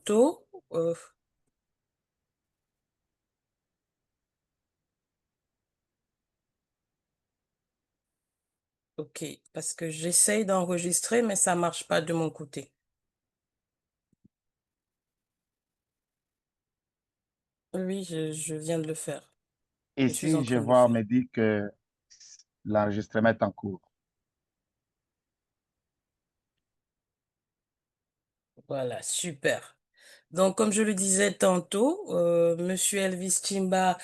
tantôt. Ok, parce que j'essaye d'enregistrer, mais ça marche pas de mon côté. Oui, je viens de le faire. Je suis en Ici, je train de le vois, on faire. me dit que l'enregistrement est en cours. Voilà, super. Donc, comme je le disais tantôt, Monsieur Elvis Chimba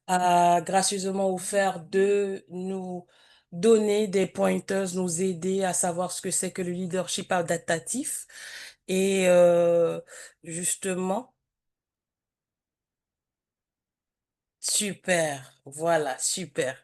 a gracieusement offert de nous donner des pointers, nous aider à savoir ce que c'est que le leadership adaptatif. Et justement, super, voilà, super.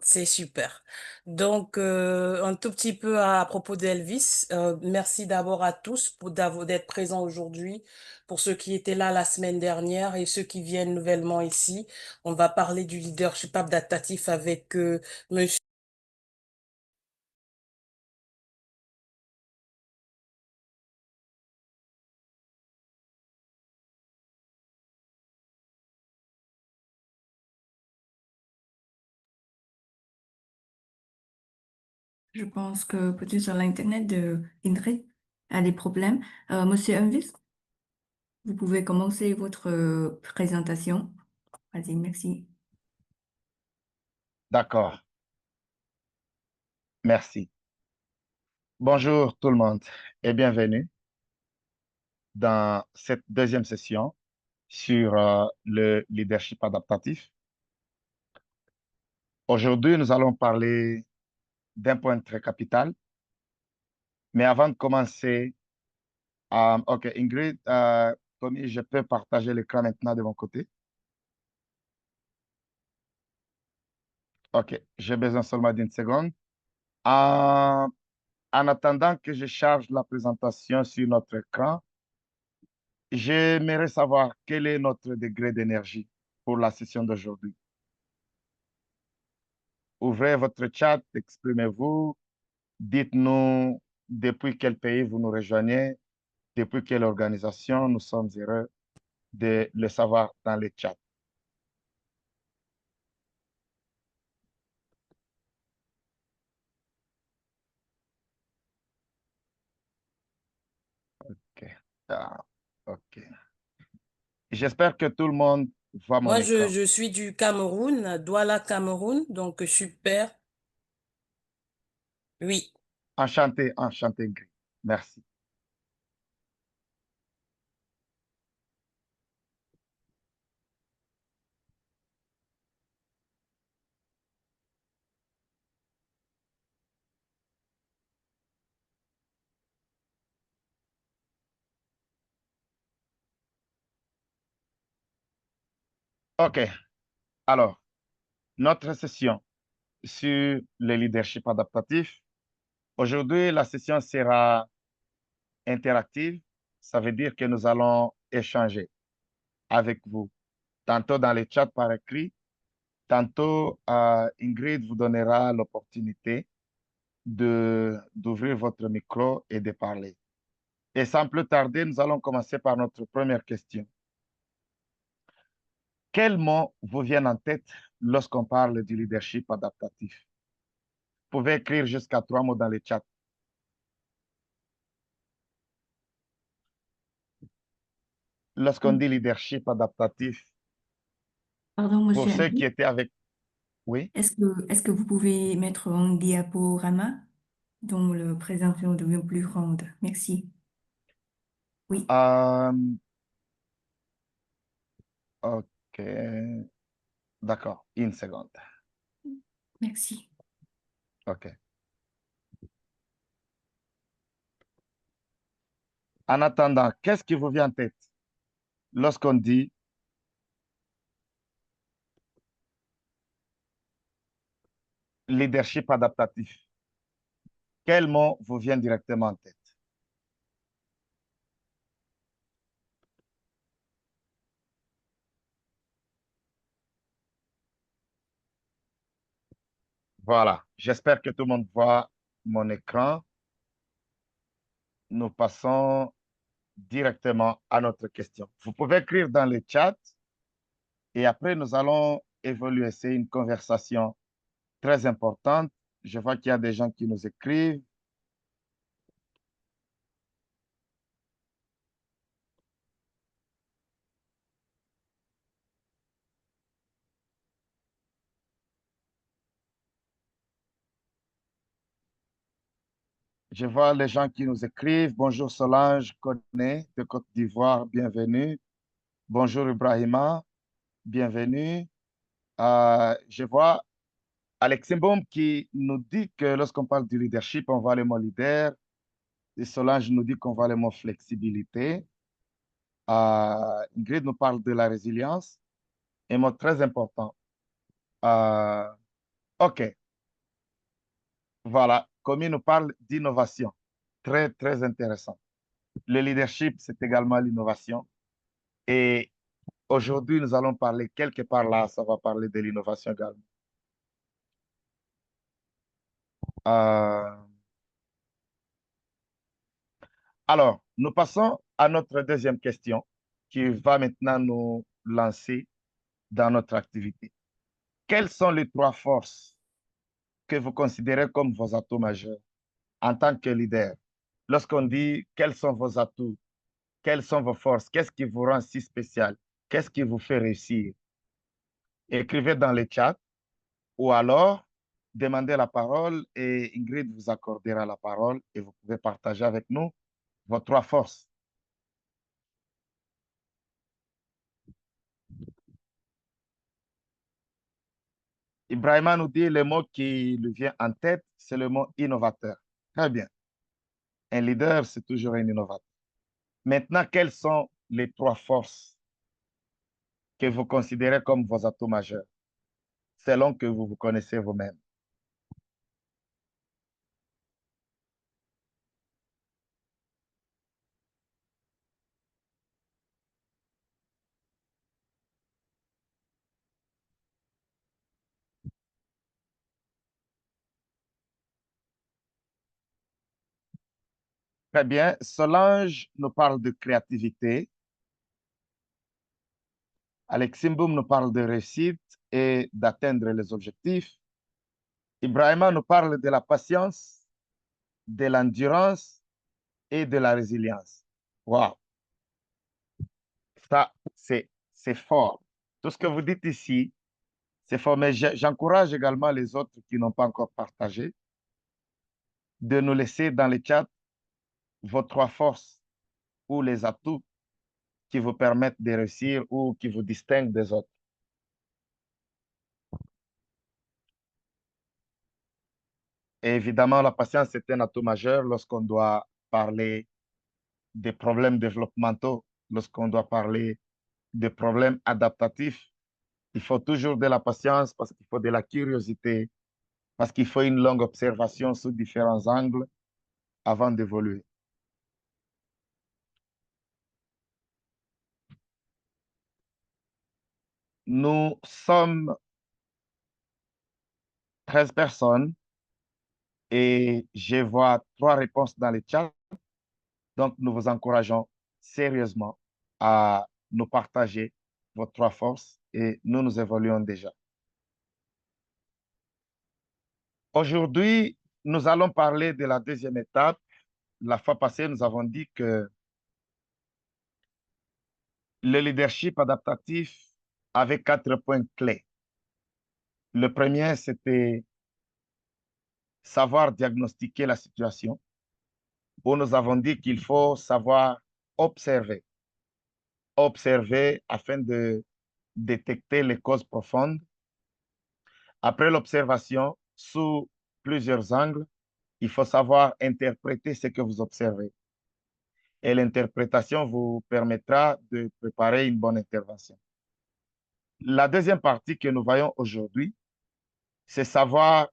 C'est super. Donc, un tout petit peu à propos d'Elvis. Merci d'abord à tous d'être présents aujourd'hui. Pour ceux qui étaient là la semaine dernière et ceux qui viennent nouvellement ici, on va parler du leadership adaptatif avec Monsieur. Je pense que peut-être sur l'Internet de Ingrid a des problèmes. Monsieur Elvis, vous pouvez commencer votre présentation. Vas-y, merci. D'accord, merci. Bonjour tout le monde et bienvenue dans cette deuxième session sur le leadership adaptatif. Aujourd'hui, nous allons parler d'un point très capital, mais avant de commencer, OK, Ingrid, Tommy, je peux partager l'écran maintenant de mon côté? OK, j'ai besoin seulement d'une seconde. En, en attendant que je charge la présentation sur notre écran, j'aimerais savoir quel est notre degré d'énergie pour la session d'aujourd'hui. Ouvrez votre chat, exprimez-vous, dites-nous depuis quel pays vous nous rejoignez, depuis quelle organisation. Nous sommes heureux de le savoir dans le chat. OK. Ah, OK. J'espère que tout le monde voit mon Moi, écran. je suis du Cameroun, Douala, Cameroun, donc super. Oui. Enchanté, enchanté, Ingrid. Merci. OK. Alors, notre session sur le leadership adaptatif. Aujourd'hui, la session sera interactive. Ça veut dire que nous allons échanger avec vous, tantôt dans le chat par écrit, tantôt Ingrid vous donnera l'opportunité d'ouvrir votre micro et de parler. Et sans plus tarder, nous allons commencer par notre première question. Quels mots vous viennent en tête lorsqu'on parle du leadership adaptatif? Vous pouvez écrire jusqu'à 3 mots dans le chat. Lorsqu'on dit leadership adaptatif, Pardon, pour Monsieur ceux qui Elvis, étaient avec... Oui. est-ce que vous pouvez mettre un diaporama dont la présentation devient plus grande? Merci. Oui, Euh, OK. D'accord. Une seconde. merci. OK. En attendant, qu'est-ce qui vous vient en tête lorsqu'on dit leadership adaptatif? Quel mot vous vient directement en tête? Voilà. J'espère que tout le monde voit mon écran. Nous passons directement à notre question. Vous pouvez écrire dans le chat et après, nous allons évoluer. C'est une conversation très importante. Je vois qu'il y a des gens qui nous écrivent. Je vois les gens qui nous écrivent. Bonjour Solange Koné de Côte d'Ivoire, bienvenue. Bonjour Ibrahima, bienvenue. Je vois Alexis Mbom qui nous dit que lorsqu'on parle du leadership, on voit le mot leader. Et Solange nous dit qu'on voit le mot flexibilité. Ingrid nous parle de la résilience, un mot très important. Euh, OK, voilà. Commis nous parle d'innovation. Très, très intéressant. Le leadership, c'est également l'innovation. Et aujourd'hui, nous allons parler quelque part là, ça va parler de l'innovation également. Euh, alors, nous passons à notre deuxième question qui va maintenant nous lancer dans notre activité. Quelles sont les trois forces que vous considérez comme vos atouts majeurs en tant que leader? Lorsqu'on dit quels sont vos atouts, quelles sont vos forces, qu'est-ce qui vous rend si spécial, qu'est-ce qui vous fait réussir? Écrivez dans le chat ou alors demandez la parole et Ingrid vous accordera la parole et vous pouvez partager avec nous vos trois forces. Ibrahima nous dit le mot qui lui vient en tête, c'est le mot innovateur. Très bien. Un leader, c'est toujours un innovateur. Maintenant, quelles sont les trois forces que vous considérez comme vos atouts majeurs, selon que vous vous connaissez vous-même? Très bien. Solange nous parle de créativité. Alexis Mboum nous parle de réussite et d'atteindre les objectifs. Ibrahima nous parle de la patience, de l'endurance et de la résilience. Wow, ça, c'est fort. Tout ce que vous dites ici, c'est fort, mais j'encourage également les autres qui n'ont pas encore partagé de nous laisser dans le chat vos trois forces ou les atouts qui vous permettent de réussir ou qui vous distinguent des autres. Et évidemment, la patience est un atout majeur lorsqu'on doit parler des problèmes développementaux, lorsqu'on doit parler des problèmes adaptatifs. Il faut toujours de la patience parce qu'il faut de la curiosité, parce qu'il faut une longue observation sous différents angles avant d'évoluer. Nous sommes 13 personnes et je vois trois réponses dans le chat. Donc, nous vous encourageons sérieusement à nous partager vos trois forces et nous évoluons déjà. Aujourd'hui, nous allons parler de la deuxième étape. La fois passée, nous avons dit que le leadership adaptatif avait quatre points clés. Le premier, c'était savoir diagnostiquer la situation, où nous avons dit qu'il faut savoir observer, observer afin de détecter les causes profondes. Après l'observation, sous plusieurs angles, il faut savoir interpréter ce que vous observez. Et l'interprétation vous permettra de préparer une bonne intervention. La deuxième partie que nous voyons aujourd'hui, c'est savoir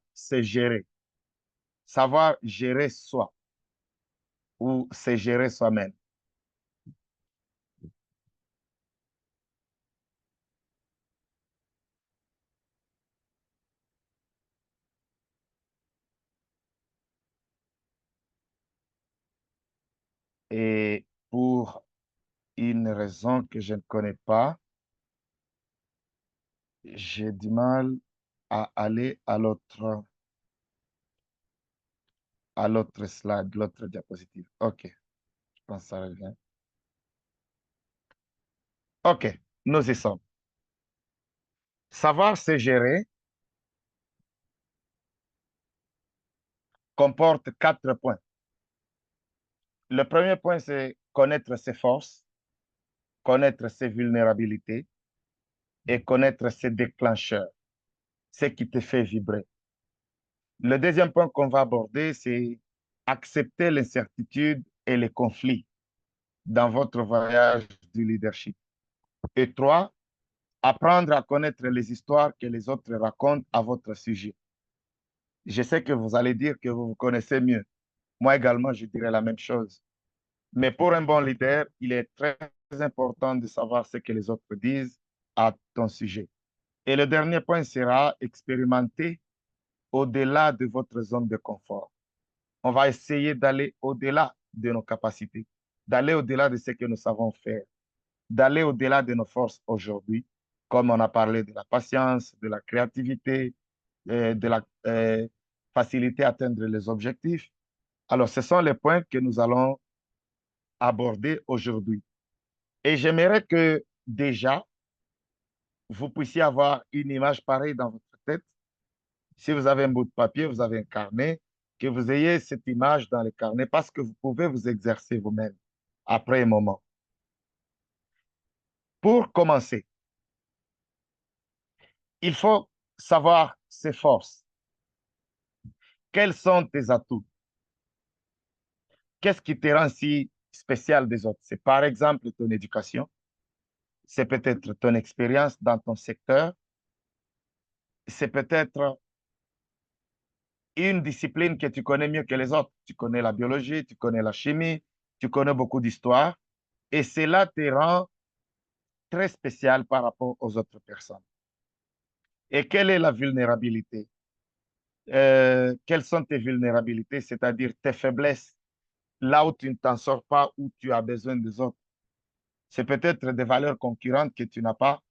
gérer soi ou se gérer soi-même. Et pour une raison que je ne connais pas. J'ai du mal à aller à l'autre slide, l'autre diapositive. OK, je pense que ça revient. OK, nous y sommes. Savoir se gérer comporte 4 points. Le premier point, c'est connaître ses forces, connaître ses vulnérabilités et connaître ses déclencheurs, ce qui te fait vibrer. Le deuxième point qu'on va aborder, c'est accepter l'incertitude et les conflits dans votre voyage du leadership. Et 3, apprendre à connaître les histoires que les autres racontent à votre sujet. Je sais que vous allez dire que vous vous connaissez mieux. Moi également, je dirais la même chose. Mais pour un bon leader, il est très important de savoir ce que les autres disent à ton sujet. Et le dernier point sera expérimenter au-delà de votre zone de confort. On va essayer d'aller au-delà de nos capacités, d'aller au-delà de ce que nous savons faire, d'aller au-delà de nos forces aujourd'hui, comme on a parlé de la patience, de la créativité, de la facilité à atteindre les objectifs. Alors, ce sont les points que nous allons aborder aujourd'hui. Et j'aimerais que déjà, vous puissiez avoir une image pareille dans votre tête. Si vous avez un bout de papier, vous avez un carnet, que vous ayez cette image dans le carnet parce que vous pouvez vous exercer vous-même après un moment. Pour commencer, il faut savoir ses forces. Quels sont tes atouts? Qu'est-ce qui te rend si spécial des autres? C'est par exemple ton éducation, c'est peut-être ton expérience dans ton secteur, c'est peut-être une discipline que tu connais mieux que les autres. Tu connais la biologie, tu connais la chimie, tu connais beaucoup d'histoire, et cela te rend très spécial par rapport aux autres personnes. Et quelle est la vulnérabilité? Quelles sont tes vulnérabilités, c'est-à-dire tes faiblesses, là où tu ne t'en sors pas, où tu as besoin des autres? C'est peut-être des valeurs concurrentes que tu n'as pas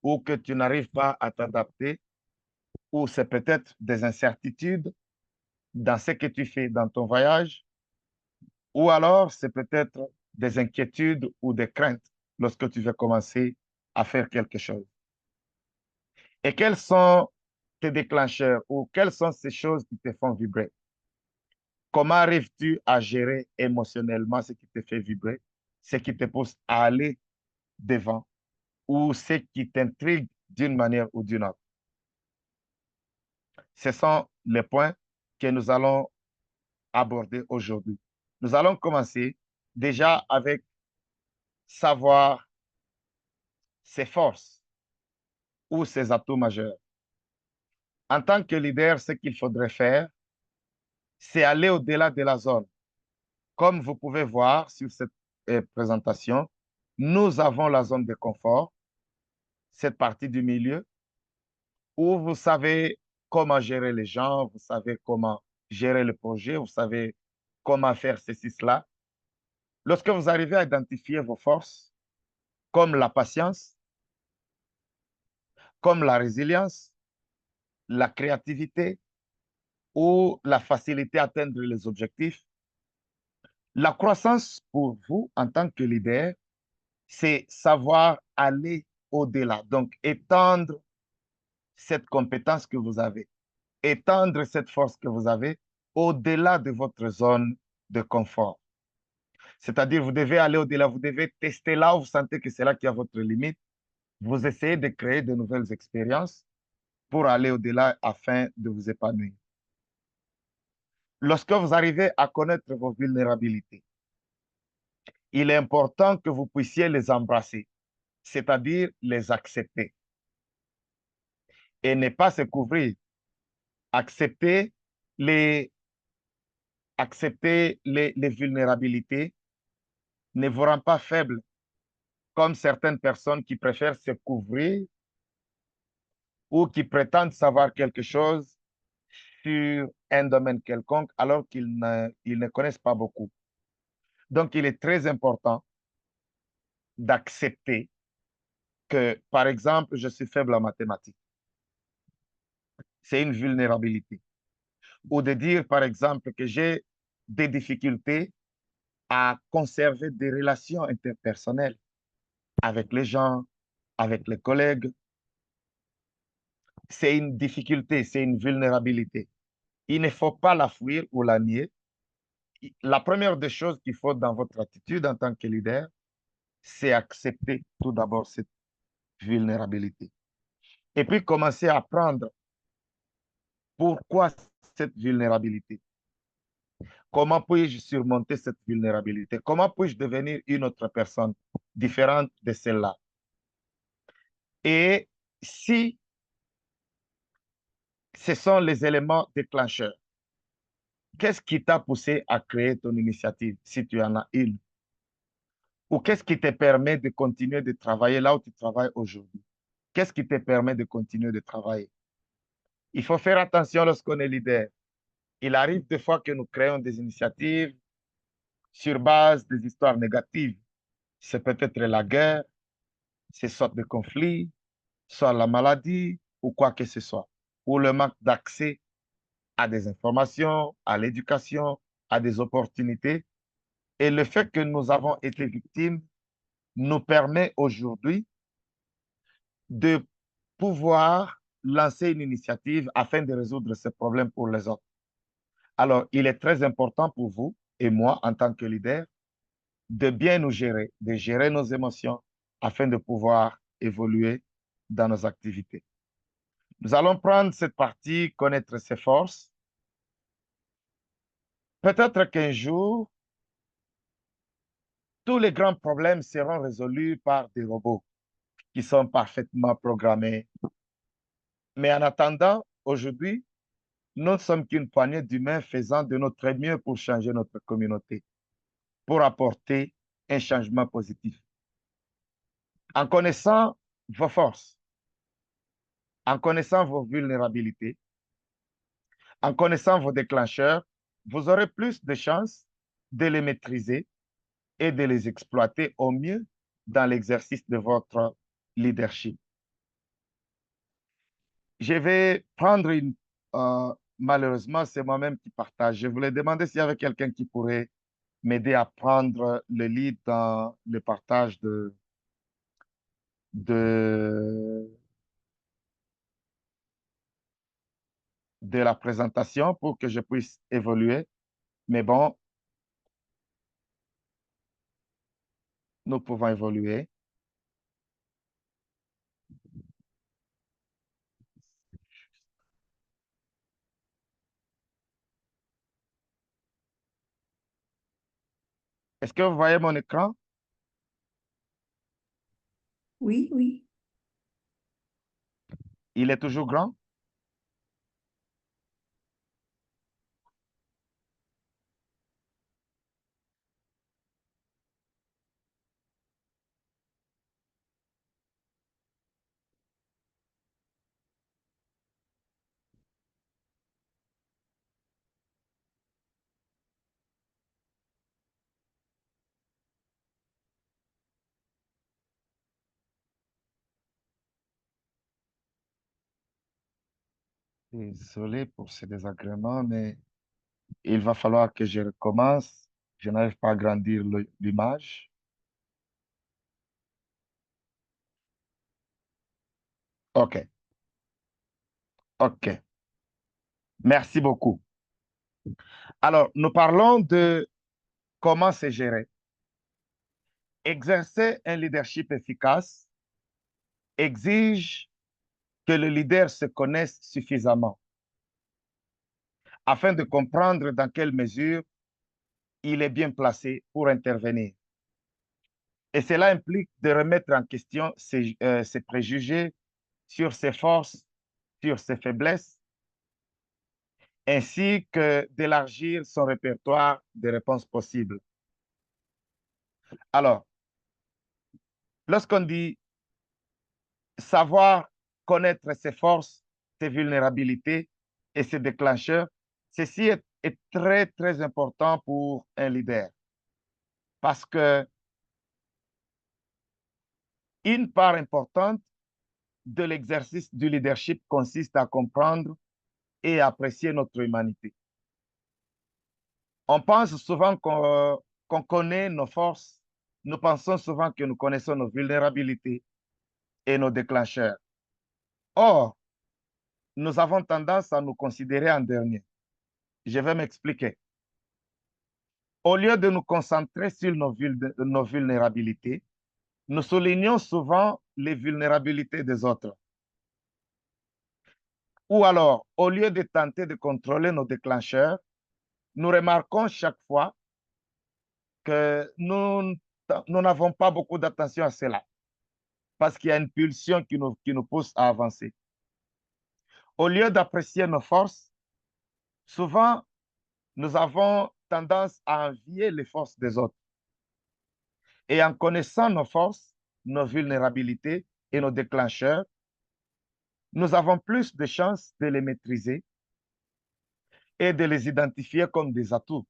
ou que tu n'arrives pas à t'adapter, ou c'est peut-être des incertitudes dans ce que tu fais dans ton voyage, ou alors c'est peut-être des inquiétudes ou des craintes lorsque tu veux commencer à faire quelque chose. Et quels sont tes déclencheurs ou quelles sont ces choses qui te font vibrer? Comment arrives-tu à gérer émotionnellement ce qui te fait vibrer, ce qui te pousse à aller devant ou ce qui t'intrigue d'une manière ou d'une autre? Ce sont les points que nous allons aborder aujourd'hui. Nous allons commencer déjà avec savoir ses forces ou ses atouts majeurs. En tant que leader, ce qu'il faudrait faire, c'est aller au-delà de la zone. Comme vous pouvez voir sur cette présentation, nous avons la zone de confort, cette partie du milieu, où vous savez comment gérer les gens, vous savez comment gérer le projet, vous savez comment faire ceci, cela. Lorsque vous arrivez à identifier vos forces, comme la patience, comme la résilience, la créativité ou la facilité à atteindre les objectifs, la croissance pour vous en tant que leader, c'est savoir aller au-delà. Donc, étendre cette compétence que vous avez, étendre cette force que vous avez au-delà de votre zone de confort. C'est-à-dire, vous devez aller au-delà, vous devez tester là où vous sentez que c'est là qu'il y a votre limite. Vous essayez de créer de nouvelles expériences pour aller au-delà afin de vous épanouir. Lorsque vous arrivez à connaître vos vulnérabilités, il est important que vous puissiez les embrasser, c'est-à-dire les accepter et ne pas se couvrir. Accepter les, accepter les vulnérabilités ne vous rend pas faible, comme certaines personnes qui préfèrent se couvrir ou qui prétendent savoir quelque chose sur un domaine quelconque alors ils ne connaissent pas beaucoup. Donc, il est très important d'accepter que, par exemple, je suis faible en mathématiques. C'est une vulnérabilité. Ou de dire, par exemple, que j'ai des difficultés à conserver des relations interpersonnelles avec les gens, avec les collègues. C'est une difficulté, c'est une vulnérabilité. Il ne faut pas la fuir ou la nier. La première des choses qu'il faut dans votre attitude en tant que leader, c'est accepter tout d'abord cette vulnérabilité. Et puis commencer à apprendre pourquoi cette vulnérabilité. Comment puis-je surmonter cette vulnérabilité? Comment puis-je devenir une autre personne différente de celle-là? Et si ce sont les éléments déclencheurs, qu'est-ce qui t'a poussé à créer ton initiative, si tu en as une? Ou qu'est-ce qui te permet de continuer de travailler là où tu travailles aujourd'hui? Qu'est-ce qui te permet de continuer de travailler? Il faut faire attention lorsqu'on est leader. Il arrive des fois que nous créons des initiatives sur base des histoires négatives. C'est peut-être la guerre, ces sortes de conflits, soit la maladie ou quoi que ce soit, ou le manque d'accès à des informations, à l'éducation, à des opportunités. Et le fait que nous avons été victimes nous permet aujourd'hui de pouvoir lancer une initiative afin de résoudre ces problèmes pour les autres. Alors, il est très important pour vous et moi, en tant que leader, de bien nous gérer, de gérer nos émotions afin de pouvoir évoluer dans nos activités. Nous allons prendre cette partie, connaître ses forces. Peut-être qu'un jour, tous les grands problèmes seront résolus par des robots qui sont parfaitement programmés. Mais en attendant, aujourd'hui, nous ne sommes qu'une poignée d'humains faisant de notre mieux pour changer notre communauté, pour apporter un changement positif. En connaissant vos forces, en connaissant vos vulnérabilités, en connaissant vos déclencheurs, vous aurez plus de chances de les maîtriser et de les exploiter au mieux dans l'exercice de votre leadership. Je vais prendre une... malheureusement, c'est moi-même qui partage. Je voulais demander s'il y avait quelqu'un qui pourrait m'aider à prendre le lead dans le partage de, de la présentation pour que je puisse évoluer. Mais bon, nous pouvons évoluer. Est-ce que vous voyez mon écran? Oui, oui. Il est toujours grand? Désolé pour ce désagrément, mais il va falloir que je recommence. Je n'arrive pas à agrandir l'image. OK, OK. Merci beaucoup. Alors, nous parlons de comment se gérer. Exercer un leadership efficace exige que le leader se connaisse suffisamment afin de comprendre dans quelle mesure il est bien placé pour intervenir. Et cela implique de remettre en question ses préjugés sur ses forces, sur ses faiblesses, ainsi que d'élargir son répertoire de réponses possibles. Alors, lorsqu'on dit savoir connaître ses forces, ses vulnérabilités et ses déclencheurs, ceci est très, très important pour un leader parce que Une part importante de l'exercice du leadership consiste à comprendre et apprécier notre humanité. On pense souvent qu'on connaît nos forces. Nous pensons souvent que nous connaissons nos vulnérabilités et nos déclencheurs. Or, nous avons tendance à nous considérer en dernier. Je vais m'expliquer. Au lieu de nous concentrer sur nos vulnérabilités, nous soulignons souvent les vulnérabilités des autres. Ou alors, au lieu de tenter de contrôler nos déclencheurs, nous remarquons chaque fois que nous n'avons pas beaucoup d'attention à cela parce qu'il y a une pulsion qui nous pousse à avancer. Au lieu d'apprécier nos forces, souvent, nous avons tendance à envier les forces des autres. Et en connaissant nos forces, nos vulnérabilités et nos déclencheurs, nous avons plus de chances de les maîtriser et de les identifier comme des atouts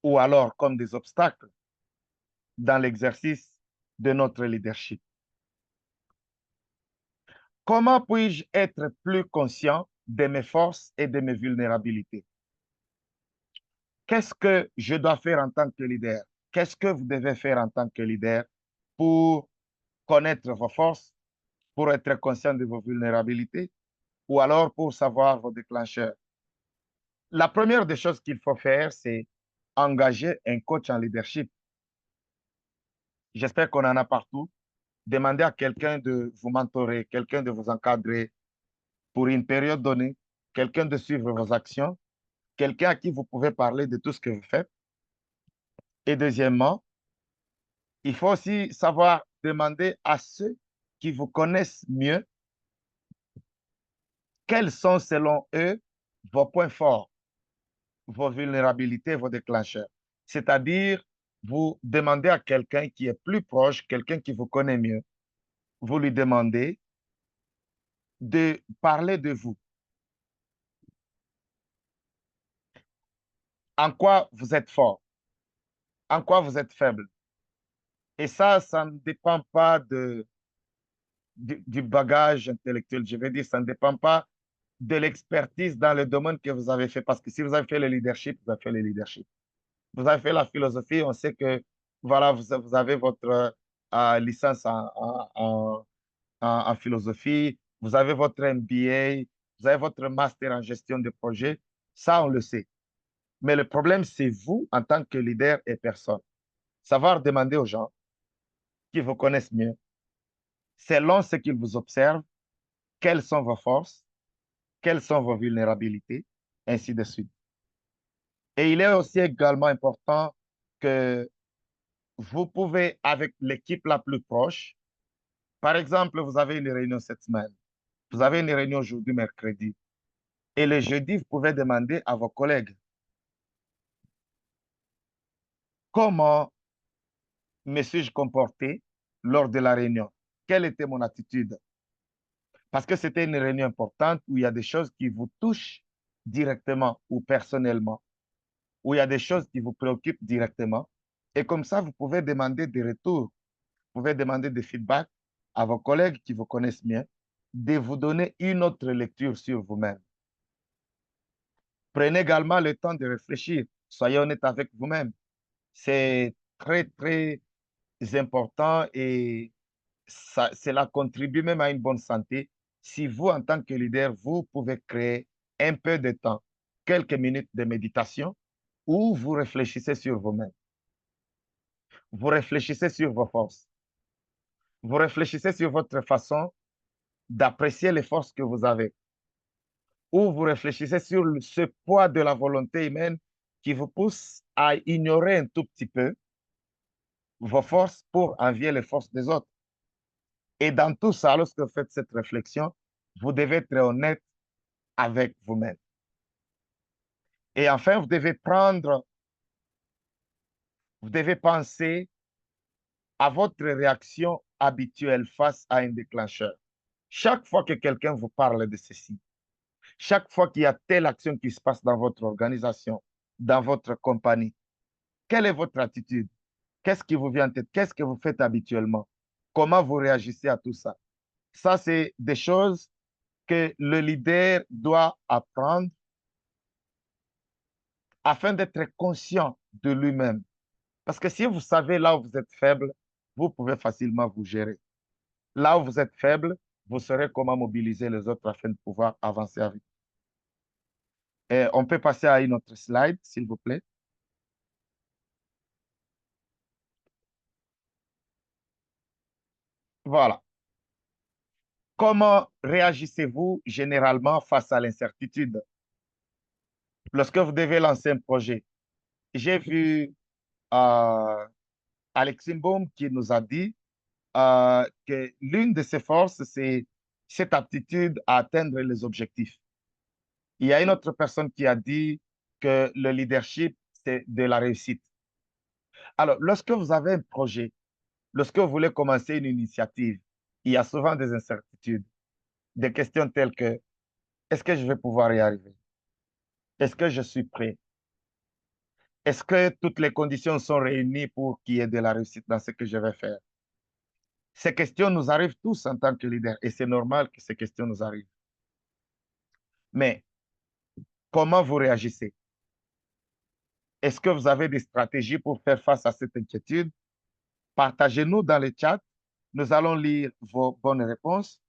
ou alors comme des obstacles dans l'exercice de notre leadership. Comment puis-je être plus conscient de mes forces et de mes vulnérabilités? Qu'est-ce que je dois faire en tant que leader? Qu'est-ce que vous devez faire en tant que leader pour connaître vos forces, pour être conscient de vos vulnérabilités ou alors pour savoir vos déclencheurs? La première des choses qu'il faut faire, c'est engager un coach en leadership. J'espère qu'on en a partout. Demandez à quelqu'un de vous mentorer, quelqu'un de vous encadrer pour une période donnée, quelqu'un de suivre vos actions, quelqu'un à qui vous pouvez parler de tout ce que vous faites. Et deuxièmement, il faut aussi savoir demander à ceux qui vous connaissent mieux quels sont selon eux vos points forts, vos vulnérabilités, vos déclencheurs. C'est-à-dire, vous demandez à quelqu'un qui est plus proche, quelqu'un qui vous connaît mieux, vous lui demandez de parler de vous. En quoi vous êtes fort? En quoi vous êtes faible? Et ça ne dépend pas du bagage intellectuel. Je veux dire, ça ne dépend pas de l'expertise dans le domaine que vous avez fait. Parce que si vous avez fait le leadership, vous avez fait le leadership. Vous avez fait la philosophie, on sait que voilà, vous avez votre licence en philosophie, vous avez votre MBA, vous avez votre master en gestion de projet. Ça, on le sait. Mais le problème, c'est vous, en tant que leader et personne. Savoir demander aux gens qui vous connaissent mieux, selon ce qu'ils vous observent, quelles sont vos forces, quelles sont vos vulnérabilités, ainsi de suite. Et il est aussi également important que vous pouvez, avec l'équipe la plus proche, par exemple, vous avez une réunion cette semaine, vous avez une réunion aujourd'hui, mercredi, et le jeudi, vous pouvez demander à vos collègues comment me suis-je comporté lors de la réunion? Quelle était mon attitude? Parce que c'était une réunion importante où il y a des choses qui vous touchent directement ou personnellement, où il y a des choses qui vous préoccupent directement. Et comme ça, vous pouvez demander des retours, vous pouvez demander des feedbacks à vos collègues qui vous connaissent mieux, de vous donner une autre lecture sur vous-même. Prenez également le temps de réfléchir. Soyez honnête avec vous-même. C'est très, très important et cela contribue même à une bonne santé. Si vous, en tant que leader, vous pouvez créer un peu de temps, quelques minutes de méditation où vous réfléchissez sur vous-même. Vous réfléchissez sur vos forces. Vous réfléchissez sur votre façon d'apprécier les forces que vous avez. Ou vous réfléchissez sur ce poids de la volonté humaine qui vous pousse à ignorer un tout petit peu vos forces pour envier les forces des autres. Et dans tout ça, lorsque vous faites cette réflexion, vous devez être honnête avec vous-même. Et enfin, vous devez penser à votre réaction habituelle face à un déclencheur. Chaque fois que quelqu'un vous parle de ceci, chaque fois qu'il y a telle action qui se passe dans votre organisation, dans votre compagnie, quelle est votre attitude? Qu'est-ce qui vous vient en tête? Qu'est-ce que vous faites habituellement? Comment vous réagissez à tout ça? Ça, c'est des choses que le leader doit apprendre afin d'être conscient de lui-même. Parce que si vous savez là où vous êtes faible, vous pouvez facilement vous gérer. Là où vous êtes faible, vous saurez comment mobiliser les autres afin de pouvoir avancer avec. Et on peut passer à une autre slide, s'il vous plaît. Voilà. Comment réagissez-vous généralement face à l'incertitude? Lorsque vous devez lancer un projet, j'ai vu Alex Baum qui nous a dit que l'une de ses forces, c'est cette aptitude à atteindre les objectifs. Il y a une autre personne qui a dit que le leadership, c'est de la réussite. Alors, lorsque vous avez un projet, lorsque vous voulez commencer une initiative, il y a souvent des incertitudes, des questions telles que, est-ce que je vais pouvoir y arriver? Est-ce que je suis prêt? Est-ce que toutes les conditions sont réunies pour qu'il y ait de la réussite dans ce que je vais faire? Ces questions nous arrivent tous en tant que leaders et c'est normal que ces questions nous arrivent. Mais comment vous réagissez? Est-ce que vous avez des stratégies pour faire face à cette inquiétude? Partagez-nous dans le chat. Nous allons lire vos bonnes réponses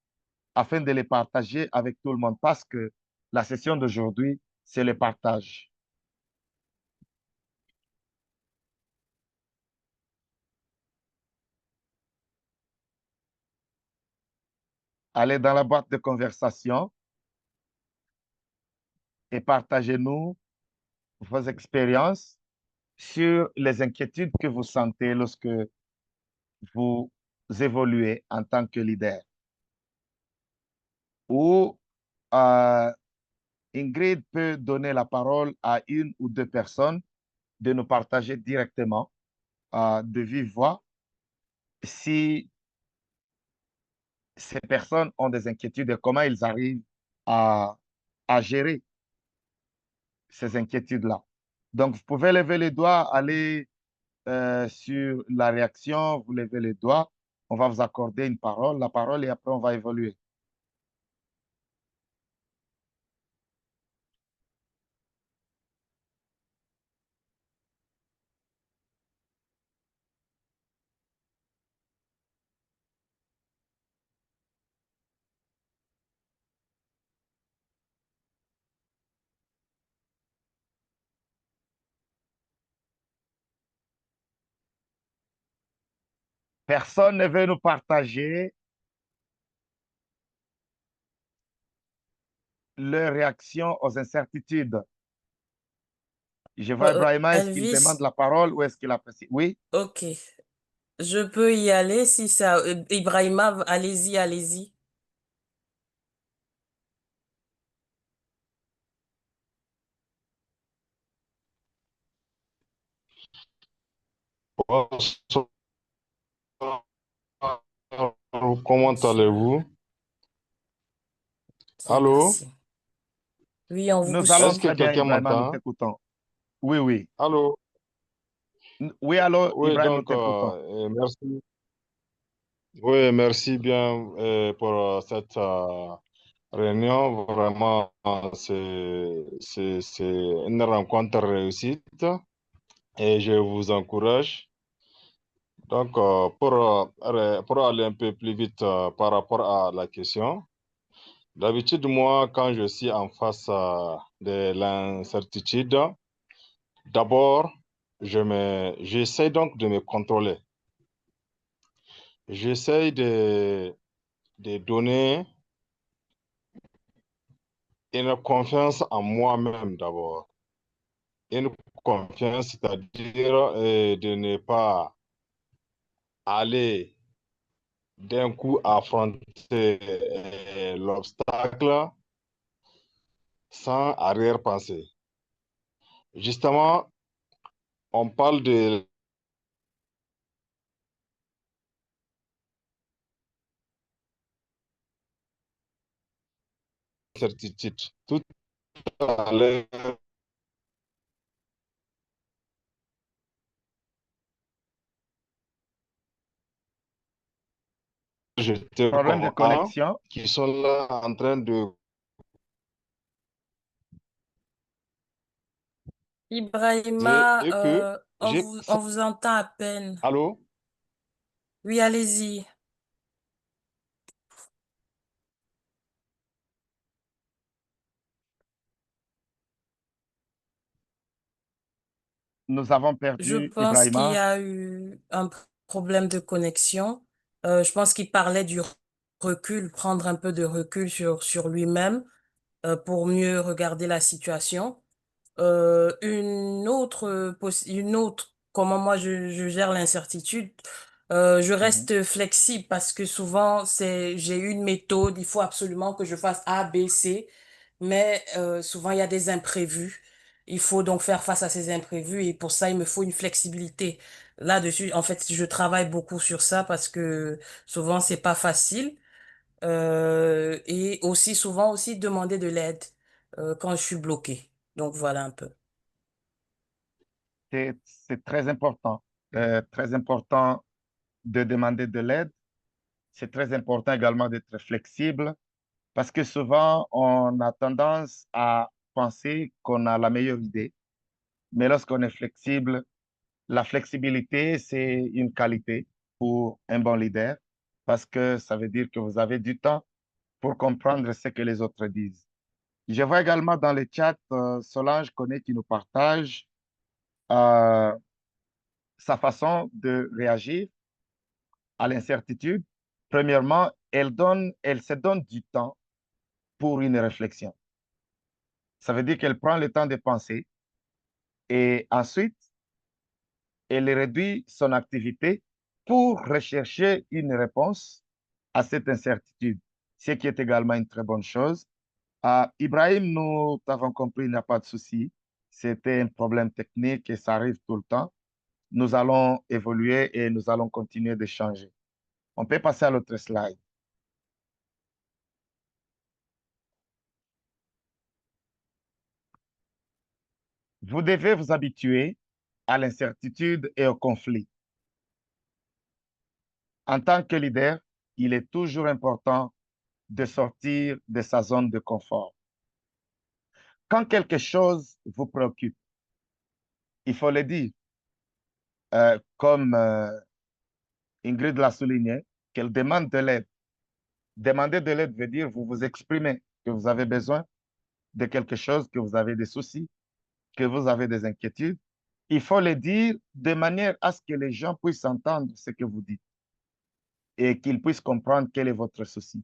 afin de les partager avec tout le monde parce que la session d'aujourd'hui, c'est le partage. Allez dans la boîte de conversation et partagez-nous vos expériences sur les inquiétudes que vous sentez lorsque vous évoluez en tant que leader. Ou Ingrid peut donner la parole à une ou deux personnes de nous partager directement de vive voix si ces personnes ont des inquiétudes et comment ils arrivent à, à gérer ces inquiétudes-là. Donc, vous pouvez lever les doigts, aller sur la réaction, vous levez les doigts, on va vous accorder une parole, la parole, et après, on va évoluer. Personne ne veut nous partager leur réaction aux incertitudes. Je vois Ibrahima, est-ce qu'il demande Elvis, la parole ou est-ce qu'il apprécie? Oui, ok. Je peux y aller si ça... Ibrahima, allez-y, allez-y. Bonsoir, comment Bonsoir. allez-vous? Bien, Allô? merci. Oui, on vous nous allons Est-ce que suit. très bien, quelqu'un Ibrahima, nous m'entend? t'écoutons. Oui, oui. Allô? Oui, alors, Oui, Ibrahim, nous donc, t'écoutons. merci. Oui, merci bien pour cette réunion. Vraiment, c'est une rencontre réussite et je vous encourage. Donc, pour aller un peu plus vite par rapport à la question, d'habitude, moi, quand je suis en face de l'incertitude, d'abord, j'essaie donc de me contrôler. J'essaie de donner une confiance en moi-même d'abord. Une confiance, c'est-à-dire de ne pas aller d'un coup affronter l'obstacle sans arrière-pensée. Justement, on parle de certitude. Tout à l'heure, j'étais Problème de content, connexion. qui sont là en train de... Ibrahima, Et que j'ai... on vous entend à peine. Allô? Oui, allez-y. Nous avons Je perdu pense qu'il y Ibrahima. a eu un problème de connexion. Je pense qu'il parlait du recul, prendre un peu de recul sur lui-même pour mieux regarder la situation. Une autre, comment moi je gère l'incertitude. Je Mhm. reste flexible parce que souvent j'ai une méthode, il faut absolument que je fasse A, B, C, mais souvent il y a des imprévus. Il faut donc faire face à ces imprévus et pour ça il me faut une flexibilité. Là-dessus, en fait, je travaille beaucoup sur ça parce que souvent c'est pas facile. Et aussi souvent aussi demander de l'aide quand je suis bloquée. Donc voilà un peu. C'est très important. Très important de demander de l'aide. C'est très important également d'être flexible parce que souvent, on a tendance à penser qu'on a la meilleure idée. Mais lorsqu'on est flexible, la flexibilité, c'est une qualité pour un bon leader parce que ça veut dire que vous avez du temps pour comprendre ce que les autres disent. Je vois également dans le chat Solange Koné qui nous partage euh, sa façon de réagir à l'incertitude. Premièrement, elle se donne du temps pour une réflexion. Ça veut dire qu'elle prend le temps de penser et ensuite, elle réduit son activité pour rechercher une réponse à cette incertitude, ce qui est également une très bonne chose. Ibrahim, nous t'avons compris, il n'y a pas de souci. C'était un problème technique et ça arrive tout le temps. Nous allons évoluer et nous allons continuer de changer. On peut passer à l'autre slide. Vous devez vous habituer à l'incertitude et au conflit. En tant que leader, il est toujours important de sortir de sa zone de confort. Quand quelque chose vous préoccupe, il faut le dire, comme Ingrid l'a souligné, qu'elle demande de l'aide. Demander de l'aide veut dire vous vous exprimez que vous avez besoin de quelque chose, que vous avez des soucis, que vous avez des inquiétudes. Il faut le dire de manière à ce que les gens puissent entendre ce que vous dites et qu'ils puissent comprendre quel est votre souci.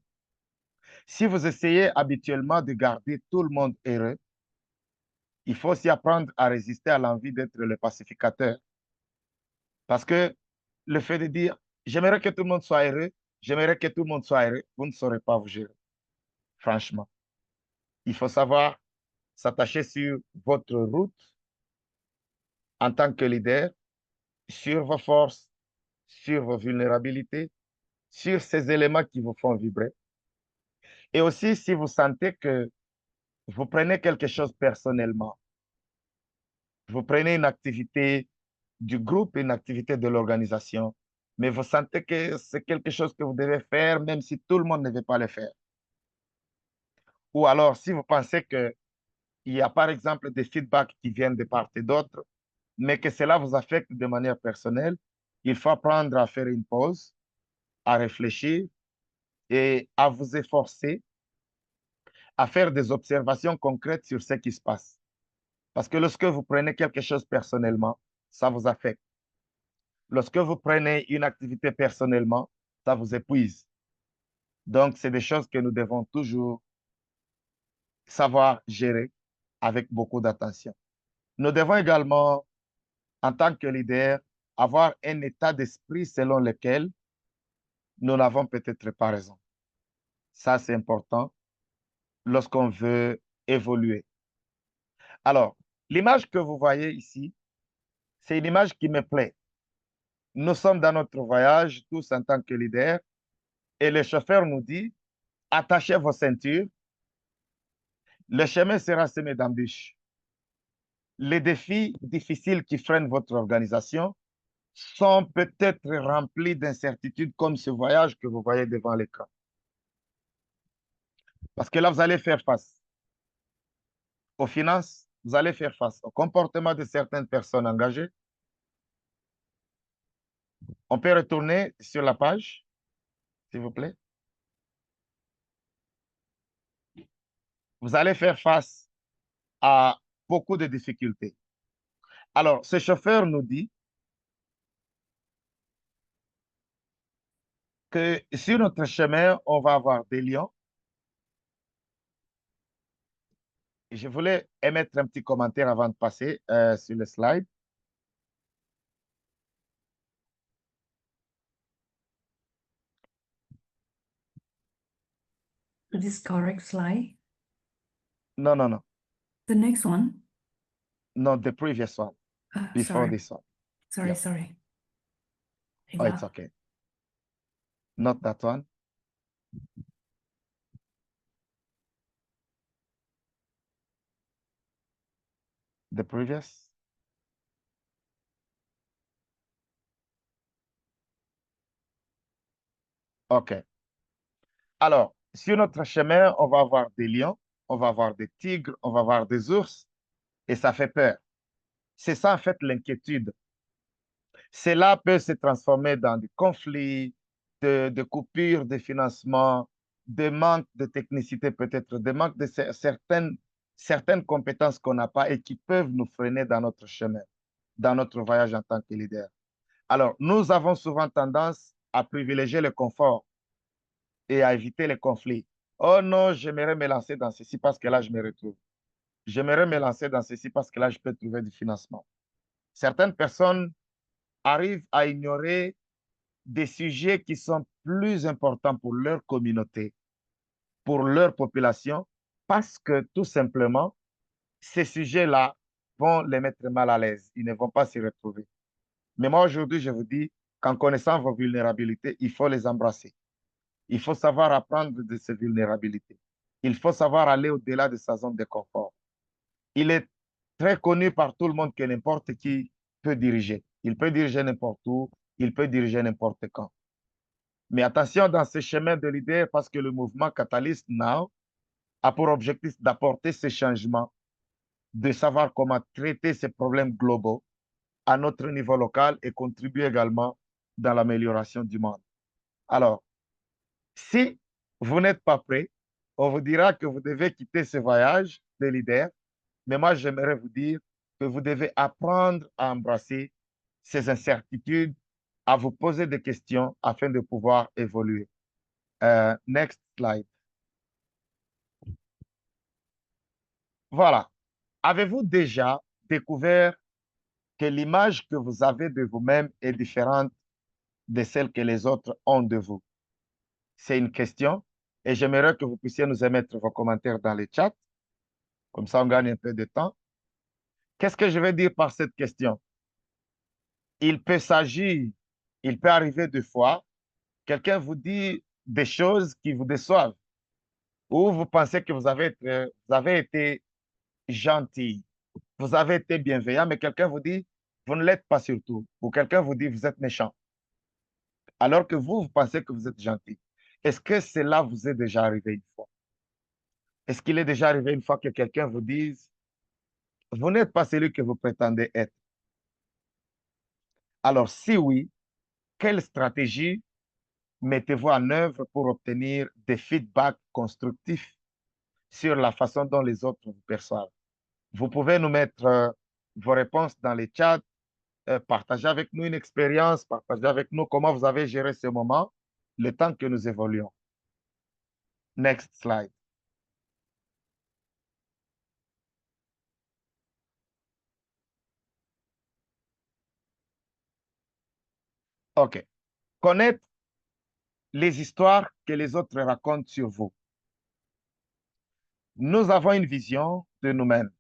Si vous essayez habituellement de garder tout le monde heureux, il faut aussi apprendre à résister à l'envie d'être le pacificateur. Parce que le fait de dire, j'aimerais que tout le monde soit heureux, j'aimerais que tout le monde soit heureux, vous ne saurez pas vous gérer, franchement. Il faut savoir s'attacher sur votre route en tant que leader, sur vos forces, sur vos vulnérabilités, sur ces éléments qui vous font vibrer. Et aussi, si vous sentez que vous prenez quelque chose personnellement, vous prenez une activité du groupe, une activité de l'organisation, mais vous sentez que c'est quelque chose que vous devez faire, même si tout le monde ne veut pas le faire. Ou alors, si vous pensez qu'il y a par exemple des feedbacks qui viennent de part et d'autre, mais que cela vous affecte de manière personnelle, il faut apprendre à faire une pause, à réfléchir et à vous efforcer à faire des observations concrètes sur ce qui se passe. Parce que lorsque vous prenez quelque chose personnellement, ça vous affecte. Lorsque vous prenez une activité personnellement, ça vous épuise. Donc, c'est des choses que nous devons toujours savoir gérer avec beaucoup d'attention. Nous devons également, en tant que leader, avoir un état d'esprit selon lequel nous n'avons peut-être pas raison. Ça, c'est important lorsqu'on veut évoluer. Alors, l'image que vous voyez ici, c'est une image qui me plaît. Nous sommes dans notre voyage, tous en tant que leaders, et le chauffeur nous dit, attachez vos ceintures, le chemin sera semé d'embûches. Les défis difficiles qui freinent votre organisation sont peut-être remplis d'incertitudes comme ce voyage que vous voyez devant l'écran. Parce que là, vous allez faire face aux finances, vous allez faire face au comportement de certaines personnes engagées. On peut retourner sur la page, s'il vous plaît. Vous allez faire face à beaucoup de difficultés. Alors, ce chauffeur nous dit que sur notre chemin, on va avoir des lions. Et je voulais émettre un petit commentaire avant de passer sur le slide. This correct slide. Non, non, non. The next one. Not the previous one, before Sorry. this one. Sorry, Yeah. sorry. Oh, it's okay. Not that one. The previous. OK. Alors, sur notre chemin, on va avoir des lions, on va avoir des tigres, on va avoir des ours, et ça fait peur. C'est ça, en fait, l'inquiétude. Cela peut se transformer dans des conflits, de coupures de financement, de manque de technicité peut-être, de manque de certaines compétences qu'on n'a pas et qui peuvent nous freiner dans notre chemin, dans notre voyage en tant que leader. Alors, nous avons souvent tendance à privilégier le confort et à éviter les conflits. Oh non, j'aimerais me lancer dans ceci parce que là, je me retrouve. J'aimerais me lancer dans ceci parce que là, je peux trouver du financement. Certaines personnes arrivent à ignorer des sujets qui sont plus importants pour leur communauté, pour leur population, parce que tout simplement, ces sujets-là vont les mettre mal à l'aise. Ils ne vont pas s'y retrouver. Mais moi, aujourd'hui, je vous dis qu'en connaissant vos vulnérabilités, il faut les embrasser. Il faut savoir apprendre de ces vulnérabilités. Il faut savoir aller au-delà de sa zone de confort. Il est très connu par tout le monde que n'importe qui peut diriger. Il peut diriger n'importe où, il peut diriger n'importe quand. Mais attention dans ce chemin de l'idée parce que le mouvement Catalyst Now a pour objectif d'apporter ces changements, de savoir comment traiter ces problèmes globaux à notre niveau local et contribuer également dans l'amélioration du monde. Alors, si vous n'êtes pas prêt, on vous dira que vous devez quitter ce voyage de leader, mais moi, j'aimerais vous dire que vous devez apprendre à embrasser ces incertitudes, à vous poser des questions afin de pouvoir évoluer. Next slide. Voilà. Avez-vous déjà découvert que l'image que vous avez de vous-même est différente de celle que les autres ont de vous? C'est une question et j'aimerais que vous puissiez nous émettre vos commentaires dans le chat. Comme ça, on gagne un peu de temps. Qu'est-ce que je vais dire par cette question? Il peut s'agir, il peut arriver deux fois, quelqu'un vous dit des choses qui vous déçoivent ou vous pensez que vous avez été gentil, vous avez été bienveillant, mais quelqu'un vous dit, vous ne l'êtes pas surtout, ou quelqu'un vous dit, vous êtes méchant, alors que vous pensez que vous êtes gentil. Est-ce que cela vous est déjà arrivé une fois? Est-ce qu'il est déjà arrivé une fois que quelqu'un vous dise, vous n'êtes pas celui que vous prétendez être? Alors, si oui, quelle stratégie mettez-vous en œuvre pour obtenir des feedbacks constructifs sur la façon dont les autres vous perçoivent? Vous pouvez nous mettre vos réponses dans les chats, partagez avec nous une expérience, partagez avec nous comment vous avez géré ce moment, le temps que nous évoluons. Next slide. OK. Connaître les histoires que les autres racontent sur vous. Nous avons une vision de nous-mêmes.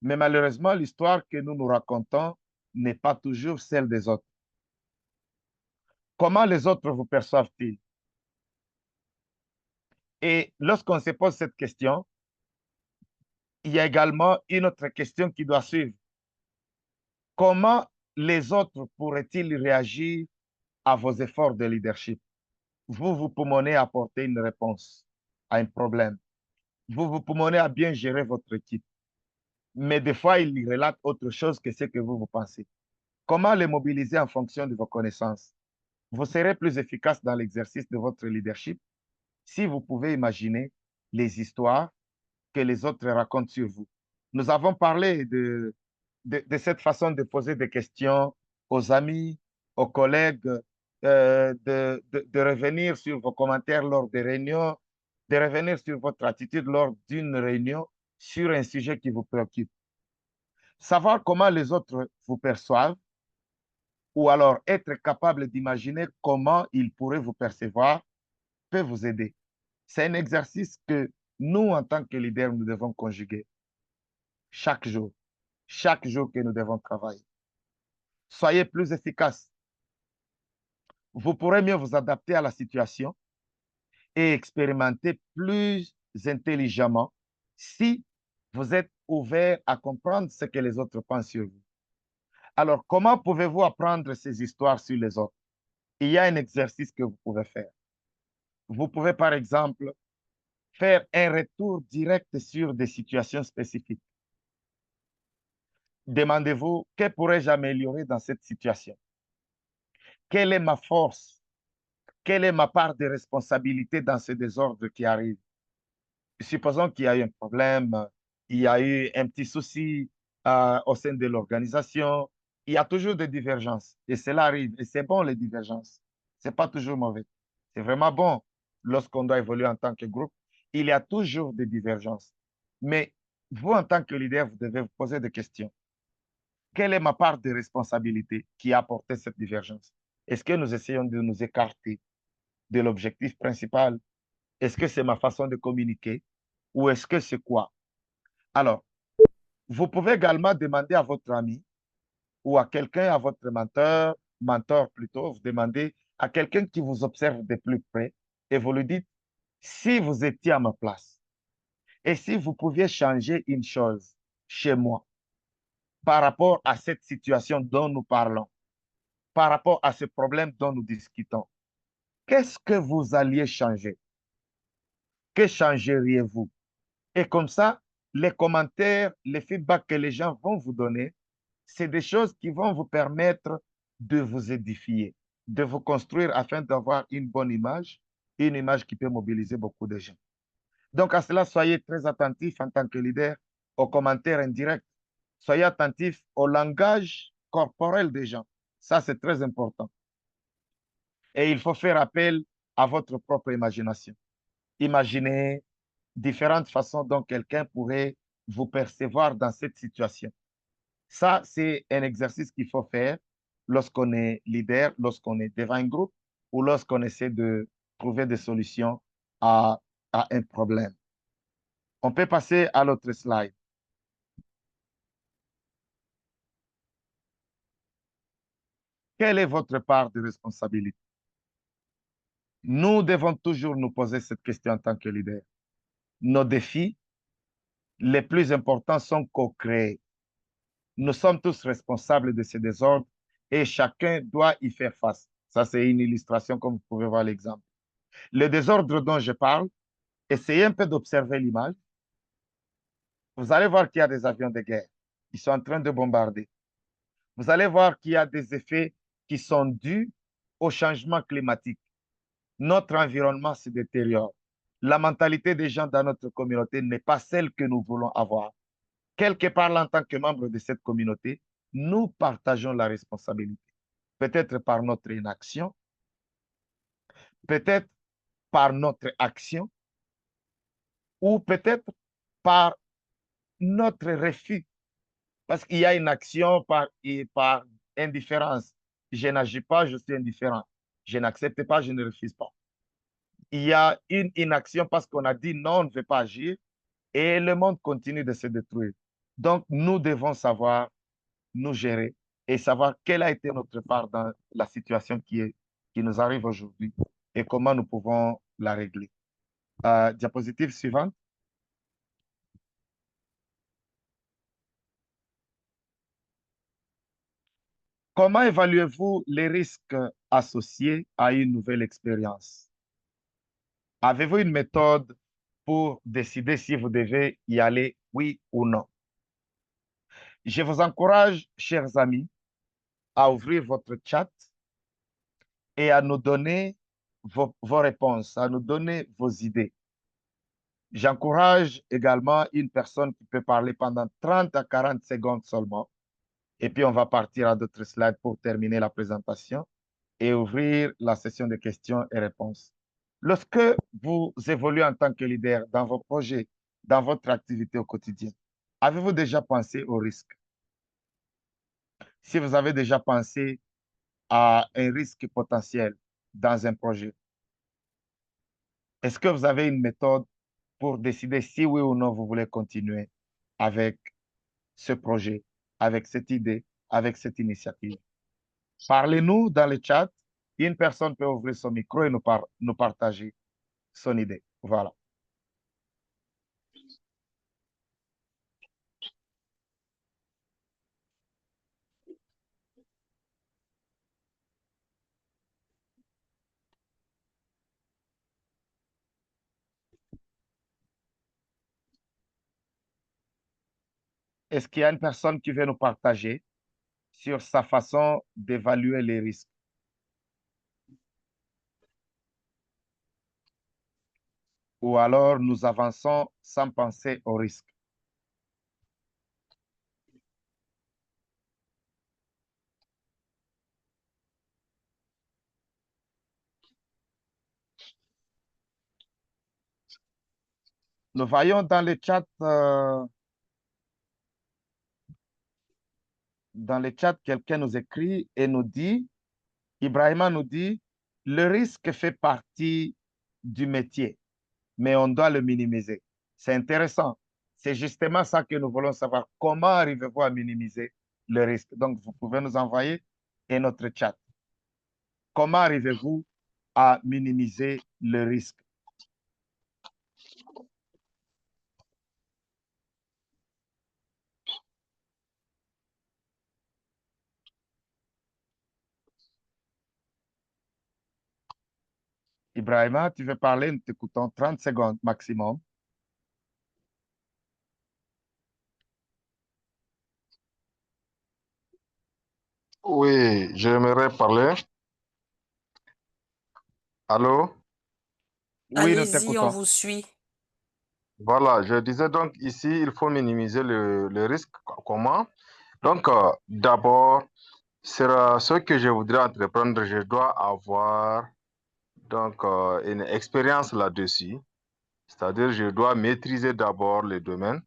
Mais malheureusement, l'histoire que nous nous racontons n'est pas toujours celle des autres. Comment les autres vous perçoivent-ils? Et lorsqu'on se pose cette question, il y a également une autre question qui doit suivre. Comment les autres pourraient-ils réagir à vos efforts de leadership? Vous poumonnez à apporter une réponse à un problème. Vous poumonnez à bien gérer votre équipe. Mais des fois, ils relatent autre chose que ce que vous pensez. Comment les mobiliser en fonction de vos connaissances? Vous serez plus efficace dans l'exercice de votre leadership si vous pouvez imaginer les histoires que les autres racontent sur vous. Nous avons parlé de cette façon de poser des questions aux amis, aux collègues, de revenir sur vos commentaires lors des réunions, de revenir sur votre attitude lors d'une réunion sur un sujet qui vous préoccupe. Savoir comment les autres vous perçoivent ou alors être capable d'imaginer comment ils pourraient vous percevoir peut vous aider. C'est un exercice que nous, en tant que leaders, nous devons conjuguer chaque jour que nous devons travailler. Soyez plus efficace. Vous pourrez mieux vous adapter à la situation et expérimenter plus intelligemment si vous êtes ouvert à comprendre ce que les autres pensent sur vous. Alors, comment pouvez-vous apprendre ces histoires sur les autres? Il y a un exercice que vous pouvez faire. Vous pouvez, par exemple, faire un retour direct sur des situations spécifiques. Demandez-vous, que pourrais-je améliorer dans cette situation? Quelle est ma force? Quelle est ma part de responsabilité dans ce désordre qui arrive? Supposons qu'il y a eu un problème, il y a eu un petit souci au sein de l'organisation, il y a toujours des divergences et cela arrive et c'est bon les divergences. C'est pas toujours mauvais. C'est vraiment bon lorsqu'on doit évoluer en tant que groupe. Il y a toujours des divergences. Mais vous, en tant que leader, vous devez vous poser des questions. Quelle est ma part de responsabilité qui a apporté cette divergence? Est-ce que nous essayons de nous écarter de l'objectif principal? Est-ce que c'est ma façon de communiquer ou est-ce que c'est quoi? Alors, vous pouvez également demander à votre ami ou à quelqu'un, à votre mentor plutôt, vous demandez à quelqu'un qui vous observe de plus près et vous lui dites, si vous étiez à ma place et si vous pouviez changer une chose chez moi par rapport à cette situation dont nous parlons, par rapport à ce problème dont nous discutons, qu'est-ce que vous alliez changer? Que changeriez-vous? Et comme ça, les commentaires, les feedbacks que les gens vont vous donner, c'est des choses qui vont vous permettre de vous édifier, de vous construire afin d'avoir une image qui peut mobiliser beaucoup de gens. Donc à cela, soyez très attentifs en tant que leader aux commentaires indirects. Soyez attentifs au langage corporel des gens. Ça, c'est très important. Et il faut faire appel à votre propre imagination. Imaginez différentes façons dont quelqu'un pourrait vous percevoir dans cette situation. Ça, c'est un exercice qu'il faut faire lorsqu'on est leader, lorsqu'on est devant un groupe ou lorsqu'on essaie de trouver des solutions à, à un problème. On peut passer à l'autre slide. Quelle est votre part de responsabilité? Nous devons toujours nous poser cette question en tant que leader. Nos défis les plus importants sont co-créés. Nous sommes tous responsables de ces désordres et chacun doit y faire face. Ça, c'est une illustration comme vous pouvez voir l'exemple. Le désordre dont je parle, essayez un peu d'observer l'image. Vous allez voir qu'il y a des avions de guerre. Ils sont en train de bombarder. Vous allez voir qu'il y a des effets qui sont dus au changement climatique. Notre environnement se détériore. La mentalité des gens dans notre communauté n'est pas celle que nous voulons avoir. Quelque part, en tant que membre de cette communauté, nous partageons la responsabilité. Peut-être par notre inaction, peut-être par notre action, ou peut-être par notre refus. Parce qu'il y a une action par indifférence. Je n'agis pas, je suis indifférent. Je n'accepte pas, je ne refuse pas. Il y a une inaction parce qu'on a dit non, on ne veut pas agir et le monde continue de se détruire. Donc, nous devons savoir nous gérer et savoir quelle a été notre part dans la situation qui nous arrive aujourd'hui et comment nous pouvons la régler. Diapositive suivante. Comment évaluez-vous les risques associés à une nouvelle expérience? Avez-vous une méthode pour décider si vous devez y aller, oui ou non? Je vous encourage, chers amis, à ouvrir votre chat et à nous donner vos réponses, à nous donner vos idées. J'encourage également une personne qui peut parler pendant 30 à 40 secondes seulement. Et puis, on va partir à d'autres slides pour terminer la présentation et ouvrir la session de questions et réponses. Lorsque vous évoluez en tant que leader dans vos projets, dans votre activité au quotidien, avez-vous déjà pensé au risque? Si vous avez déjà pensé à un risque potentiel dans un projet, est-ce que vous avez une méthode pour décider si oui ou non vous voulez continuer avec ce projet, avec cette idée, avec cette initiative? Parlez-nous dans le chat. Une personne peut ouvrir son micro et nous partager son idée. Voilà. Est-ce qu'il y a une personne qui veut nous partager sur sa façon d'évaluer les risques? Ou alors nous avançons sans penser aux risques? Nous voyons dans le chat, quelqu'un nous écrit et nous dit, Ibrahima nous dit, le risque fait partie du métier, mais on doit le minimiser. C'est intéressant. C'est justement ça que nous voulons savoir. Comment arrivez-vous à minimiser le risque? Donc, vous pouvez nous envoyer et notre chat. Comment arrivez-vous à minimiser le risque? Ibrahima, tu veux parler? Nous t'écoutons 30 secondes maximum. Oui, j'aimerais parler. Allô? Oui, nous Allez-y, on t'écoutons. vous suit. Voilà, je disais donc ici, il faut minimiser le risque. Comment? Donc, d'abord, sur ce que je voudrais entreprendre, je dois avoir donc une expérience là-dessus. C'est-à-dire, je dois maîtriser d'abord le domaine.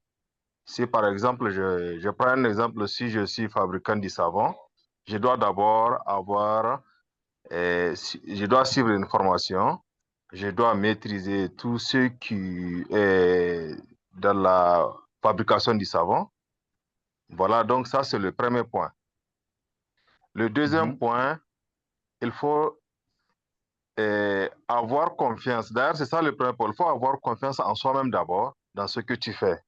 Si par exemple, je prends un exemple, si je suis fabricant du savon, je dois d'abord avoir, je dois suivre une formation, je dois maîtriser tout ce qui est dans la fabrication du savon. Voilà, donc ça c'est le premier point. Le deuxième Mhm. point, il faut avoir confiance. D'ailleurs, c'est ça le premier point. Il faut avoir confiance en soi-même d'abord, dans ce que tu fais.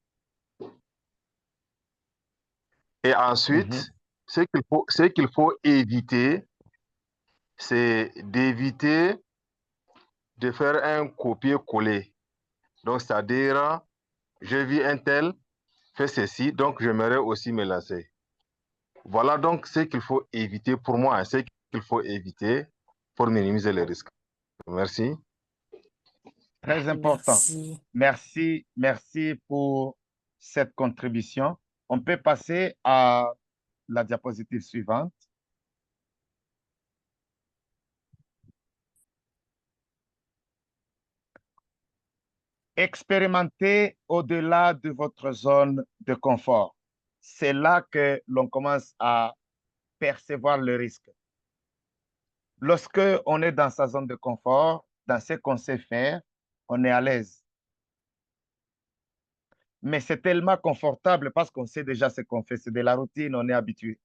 Et Mhm. ensuite, ce qu'il faut éviter, c'est d'éviter de faire un copier-coller. Donc, c'est-à-dire, je vis un tel, fait ceci, donc j'aimerais aussi me lancer. Voilà donc ce qu'il faut éviter pour moi, hein, ce qu'il faut éviter pour minimiser les risques. Merci. Très important. Merci. Merci, merci pour cette contribution. On peut passer à la diapositive suivante. Expérimentez au-delà de votre zone de confort. C'est là que l'on commence à percevoir le risque. Lorsque on est dans sa zone de confort, dans ce qu'on sait faire, on est à l'aise. Mais c'est tellement confortable parce qu'on sait déjà ce qu'on fait. C'est de la routine, on est habitué.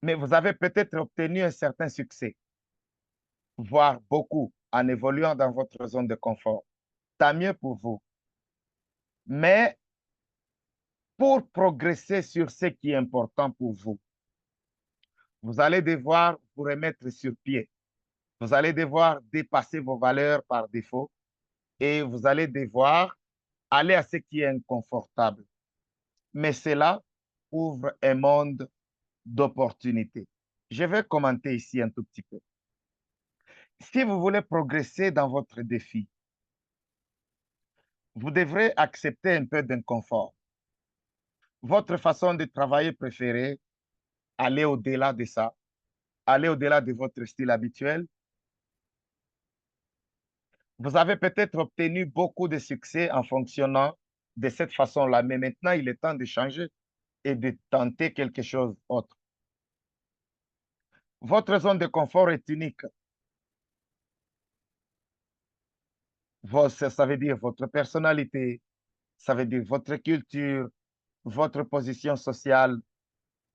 Mais vous avez peut-être obtenu un certain succès, voire beaucoup, en évoluant dans votre zone de confort. Tant mieux pour vous. Mais pour progresser sur ce qui est important pour vous, vous allez devoir vous remettre sur pied. Vous allez devoir dépasser vos valeurs par défaut et vous allez devoir aller à ce qui est inconfortable. Mais cela ouvre un monde d'opportunités. Je vais commenter ici un tout petit peu. Si vous voulez progresser dans votre défi, vous devrez accepter un peu d'inconfort. Votre façon de travailler préférée, aller au-delà de ça, aller au-delà de votre style habituel. Vous avez peut-être obtenu beaucoup de succès en fonctionnant de cette façon-là, mais maintenant, il est temps de changer et de tenter quelque chose d'autre. Votre zone de confort est unique. Ça veut dire votre personnalité, ça veut dire votre culture, votre position sociale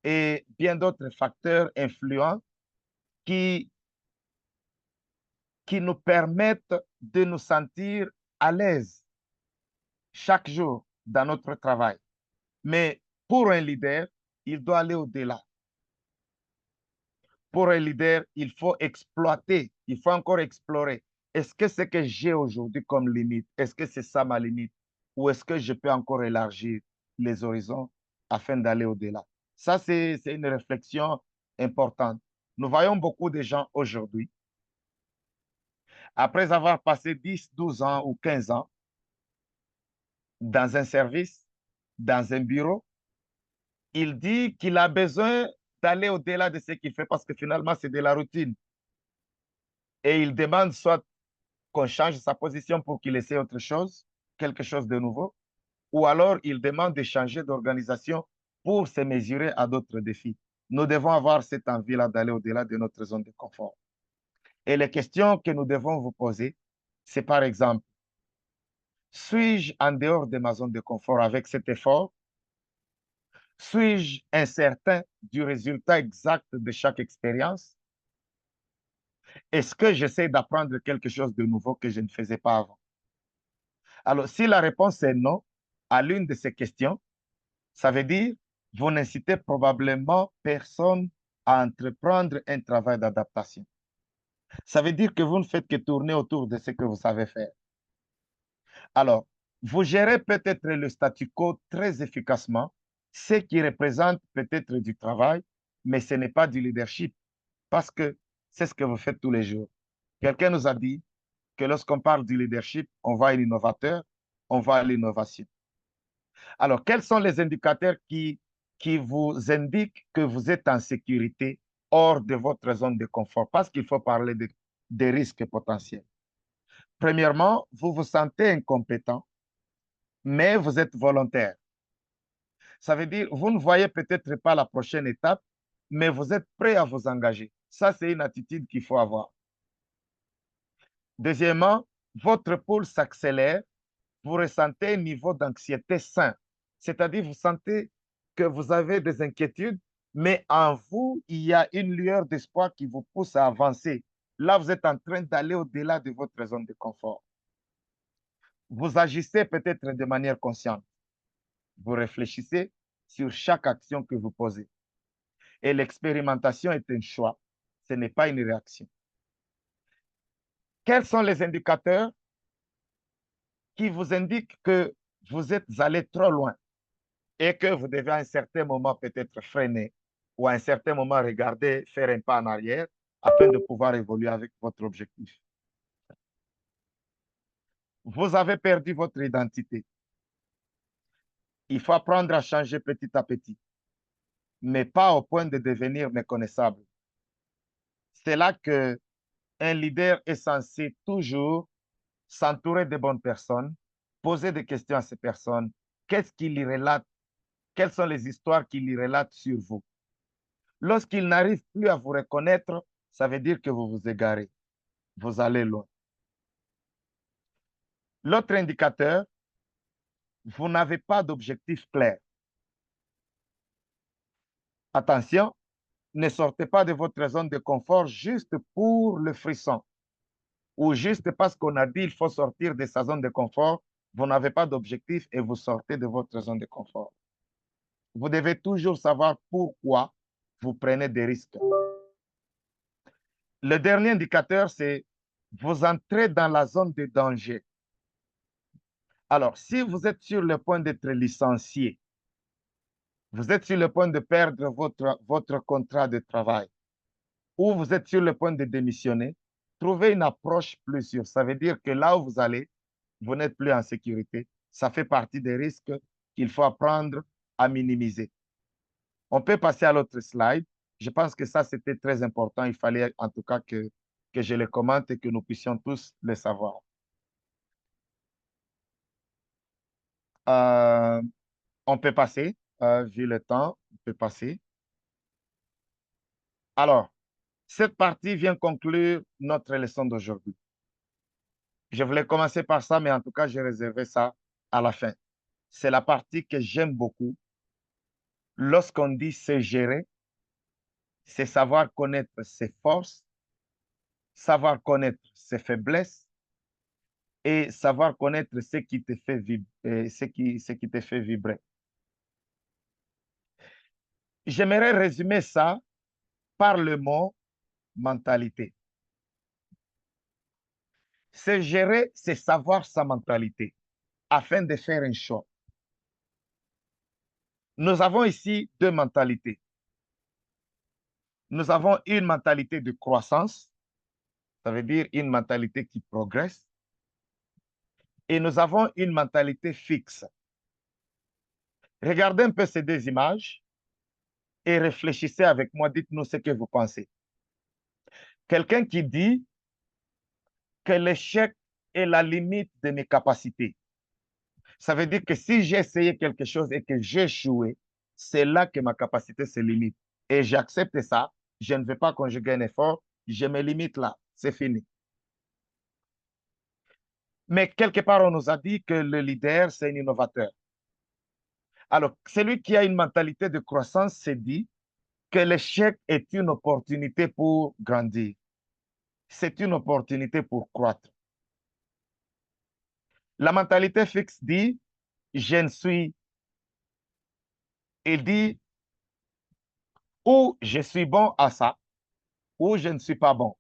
et bien d'autres facteurs influents qui, qui nous permettent de nous sentir à l'aise chaque jour dans notre travail. Mais pour un leader, il doit aller au-delà. Pour un leader, il faut exploiter, il faut encore explorer. Est-ce que ce que j'ai aujourd'hui comme limite, est-ce que c'est ça ma limite? Ou est-ce que je peux encore élargir les horizons afin d'aller au-delà? Ça, c'est une réflexion importante. Nous voyons beaucoup de gens aujourd'hui, après avoir passé 10, 12 ans ou 15 ans dans un service, dans un bureau, il dit qu'il a besoin d'aller au-delà de ce qu'il fait parce que finalement, c'est de la routine. Et il demande soit qu'on change sa position pour qu'il essaie autre chose, quelque chose de nouveau, ou alors il demande de changer d'organisation pour se mesurer à d'autres défis. Nous devons avoir cette envie-là d'aller au-delà de notre zone de confort. Et les questions que nous devons vous poser, c'est par exemple, suis-je en dehors de ma zone de confort avec cet effort? Suis-je incertain du résultat exact de chaque expérience? Est-ce que j'essaie d'apprendre quelque chose de nouveau que je ne faisais pas avant? Alors, si la réponse est non à l'une de ces questions, ça veut dire vous n'incitez probablement personne à entreprendre un travail d'adaptation. Ça veut dire que vous ne faites que tourner autour de ce que vous savez faire. Alors, vous gérez peut-être le statu quo très efficacement, ce qui représente peut-être du travail, mais ce n'est pas du leadership parce que c'est ce que vous faites tous les jours. Quelqu'un nous a dit que lorsqu'on parle du leadership, on va à l'innovateur, on va à l'innovation. Alors, quels sont les indicateurs qui vous indiquent que vous êtes en sécurité hors de votre zone de confort? Parce qu'il faut parler des risques potentiels. Premièrement, vous vous sentez incompétent, mais vous êtes volontaire. Ça veut dire, vous ne voyez peut-être pas la prochaine étape, mais vous êtes prêt à vous engager. Ça, c'est une attitude qu'il faut avoir. Deuxièmement, votre pulse s'accélère, vous ressentez un niveau d'anxiété sain. C'est-à-dire, vous sentez que vous avez des inquiétudes, mais en vous, il y a une lueur d'espoir qui vous pousse à avancer. Là, vous êtes en train d'aller au-delà de votre zone de confort. Vous agissez peut-être de manière consciente. Vous réfléchissez sur chaque action que vous posez. Et l'expérimentation est un choix, ce n'est pas une réaction. Quels sont les indicateurs qui vous indiquent que vous êtes allé trop loin et que vous devez à un certain moment peut-être freiner ou à un certain moment regarder, faire un pas en arrière afin de pouvoir évoluer avec votre objectif? Vous avez perdu votre identité. Il faut apprendre à changer petit à petit, mais pas au point de devenir méconnaissable. C'est là qu'un leader est censé toujours s'entourer de bonnes personnes, poser des questions à ces personnes. Qu'est-ce qu'ils lui relatent? Quelles sont les histoires qu'ils lui relatent sur vous? Lorsqu'ils n'arrivent plus à vous reconnaître, ça veut dire que vous vous égarez. Vous allez loin. L'autre indicateur, vous n'avez pas d'objectif clair. Attention, ne sortez pas de votre zone de confort juste pour le frisson ou juste parce qu'on a dit il faut sortir de sa zone de confort. Vous n'avez pas d'objectif et vous sortez de votre zone de confort. Vous devez toujours savoir pourquoi vous prenez des risques. Le dernier indicateur, c'est vous entrez dans la zone de danger. Alors, si vous êtes sur le point d'être licencié, vous êtes sur le point de perdre votre contrat de travail, ou vous êtes sur le point de démissionner, trouvez une approche plus sûre. Ça veut dire que là où vous allez, vous n'êtes plus en sécurité. Ça fait partie des risques qu'il faut apprendre à minimiser. On peut passer à l'autre slide. Je pense que ça, c'était très important. Il fallait en tout cas que je le commente et que nous puissions tous le savoir. Euh, on peut passer, vu le temps, on peut passer. Alors, cette partie vient conclure notre leçon d'aujourd'hui. Je voulais commencer par ça, mais en tout cas, j'ai réservé ça à la fin. C'est la partie que j'aime beaucoup. Lorsqu'on dit se gérer, c'est savoir connaître ses forces, savoir connaître ses faiblesses et savoir connaître ce qui te fait ce qui te fait vibrer. J'aimerais résumer ça par le mot mentalité. Se gérer, c'est savoir sa mentalité afin de faire un choix. Nous avons ici deux mentalités. Nous avons une mentalité de croissance, ça veut dire une mentalité qui progresse, et nous avons une mentalité fixe. Regardez un peu ces deux images et réfléchissez avec moi, dites-nous ce que vous pensez. Quelqu'un qui dit que l'échec est la limite de mes capacités. Ça veut dire que si j'ai essayé quelque chose et que j'ai échoué, c'est là que ma capacité se limite. Et j'accepte ça, je ne vais pas conjuguer un effort, je me limite là, c'est fini. Mais quelque part, on nous a dit que le leader, c'est un innovateur. Alors, celui qui a une mentalité de croissance s'est dit que l'échec est une opportunité pour grandir. C'est une opportunité pour croître. La mentalité fixe dit, je ne suis, il dit, ou je suis bon à ça, ou je ne suis pas bon.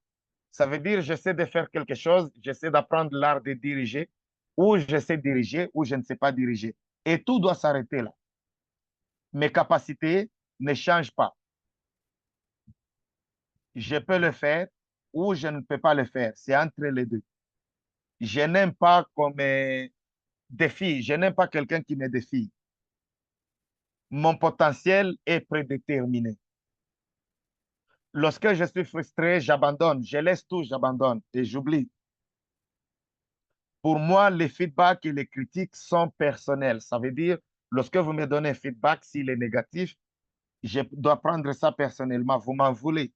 Ça veut dire, j'essaie de faire quelque chose, j'essaie d'apprendre l'art de diriger, ou je sais diriger, ou je ne sais pas diriger. Et tout doit s'arrêter là. Mes capacités ne changent pas. Je peux le faire ou je ne peux pas le faire. C'est entre les deux. Je n'aime pas qu'on me défie. Je n'aime pas quelqu'un qui me défie. Mon potentiel est prédéterminé. Lorsque je suis frustré, j'abandonne. Je laisse tout, j'abandonne et j'oublie. Pour moi, les feedbacks et les critiques sont personnels. Ça veut dire, lorsque vous me donnez un feedback, s'il est négatif, je dois prendre ça personnellement. Vous m'en voulez.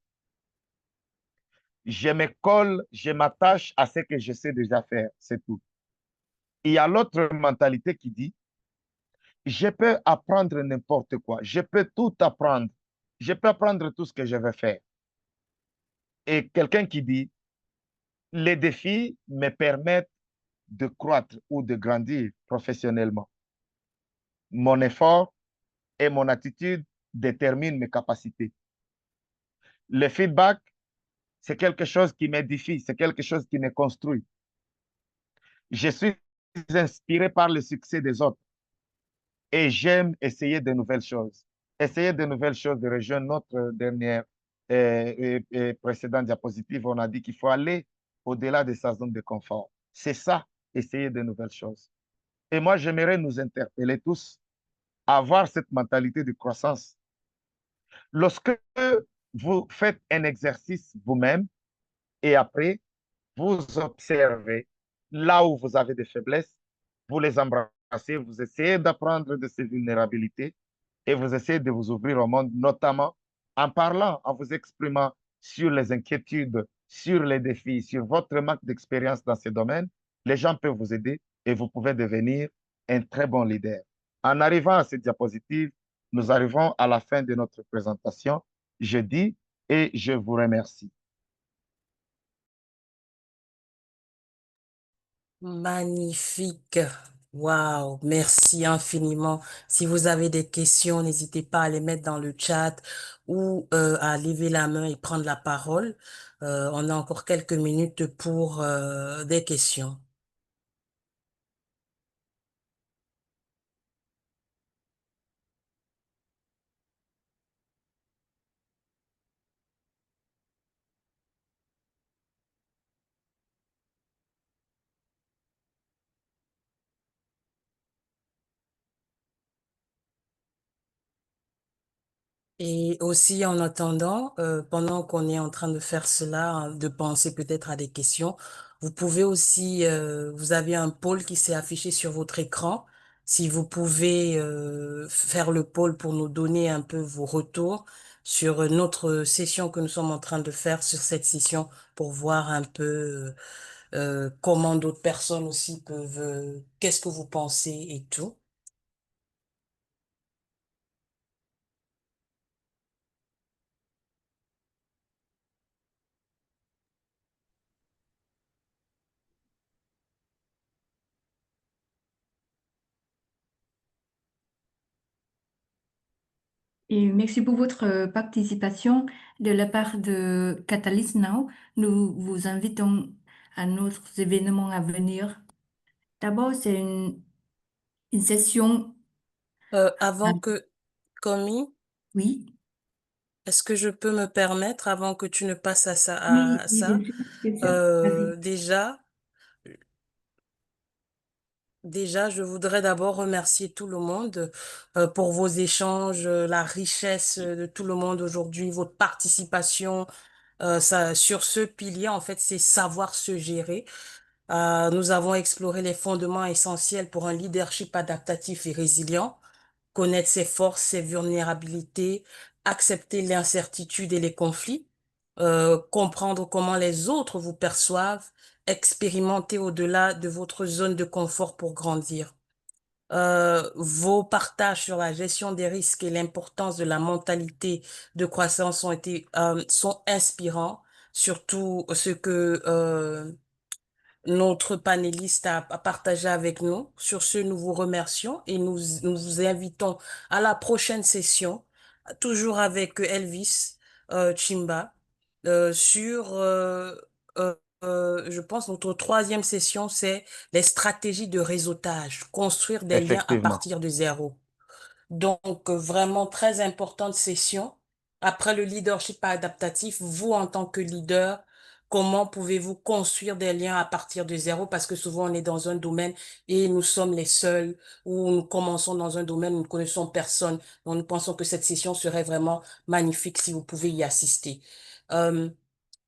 Je me colle, je m'attache à ce que je sais déjà faire. C'est tout. Il y a l'autre mentalité qui dit, je peux apprendre n'importe quoi, je peux tout apprendre, je peux apprendre tout ce que je veux faire. Et quelqu'un qui dit, les défis me permettent de croître ou de grandir professionnellement. Mon effort et mon attitude déterminent mes capacités. Le feedback, c'est quelque chose qui m'édifie, c'est quelque chose qui me construit. Je suis inspiré par le succès des autres. Et j'aime essayer de nouvelles choses. Essayer de nouvelles choses, de rejoindre notre dernière et précédente diapositive, on a dit qu'il faut aller au-delà de sa zone de confort. C'est ça, essayer de nouvelles choses. Et moi, j'aimerais nous interpeller tous à avoir cette mentalité de croissance. Lorsque vous faites un exercice vous-même et après, vous observez là où vous avez des faiblesses, vous les embrassez, vous essayez d'apprendre de ces vulnérabilités et vous essayez de vous ouvrir au monde, notamment en parlant, en vous exprimant sur les inquiétudes, sur les défis, sur votre manque d'expérience dans ces domaines. Les gens peuvent vous aider et vous pouvez devenir un très bon leader. En arrivant à cette diapositive, nous arrivons à la fin de notre présentation. Je dis et je vous remercie. Magnifique, Waouh, merci infiniment. Si vous avez des questions, n'hésitez pas à les mettre dans le chat ou à lever la main et prendre la parole. On a encore quelques minutes pour des questions. Et aussi, en attendant, pendant qu'on est en train de faire cela, hein, de penser peut-être à des questions, vous pouvez aussi, vous avez un poll qui s'est affiché sur votre écran. Si vous pouvez faire le poll pour nous donner un peu vos retours sur notre session que nous sommes en train de faire sur cette session pour voir un peu comment d'autres personnes aussi peuvent, qu'est-ce que vous pensez et tout. Et merci pour votre participation de la part de Catalyst Now. Nous vous invitons à notre événement à venir. D'abord, c'est une session. Avant que, Commis, Oui, est-ce que je peux me permettre, avant que tu ne passes à ça, oui, à oui, bien ça, sûr, bien sûr. Vas-y. déjà, je voudrais d'abord remercier tout le monde pour vos échanges, la richesse de tout le monde aujourd'hui, votre participation. Ça, sur ce pilier, en fait, c'est savoir se gérer. Nous avons exploré les fondements essentiels pour un leadership adaptatif et résilient. Connaître ses forces, ses vulnérabilités, accepter l'incertitude et les conflits, comprendre comment les autres vous perçoivent, expérimenter au-delà de votre zone de confort pour grandir. Vos partages sur la gestion des risques et l'importance de la mentalité de croissance sont inspirants, surtout ce que notre panéliste a partagé avec nous. Sur ce, nous vous remercions et nous vous invitons à la prochaine session, toujours avec Elvis Chimba, sur, je pense, notre troisième session, c'est les stratégies de réseautage, construire des liens à Effectivement. partir de zéro. Donc, vraiment très importante session. Après le leadership adaptatif, vous en tant que leader, comment pouvez-vous construire des liens à partir de zéro? Parce que souvent, on est dans un domaine et nous sommes les seuls ou nous commençons dans un domaine, nous ne connaissons personne. Donc, nous pensons que cette session serait vraiment magnifique si vous pouvez y assister. Euh,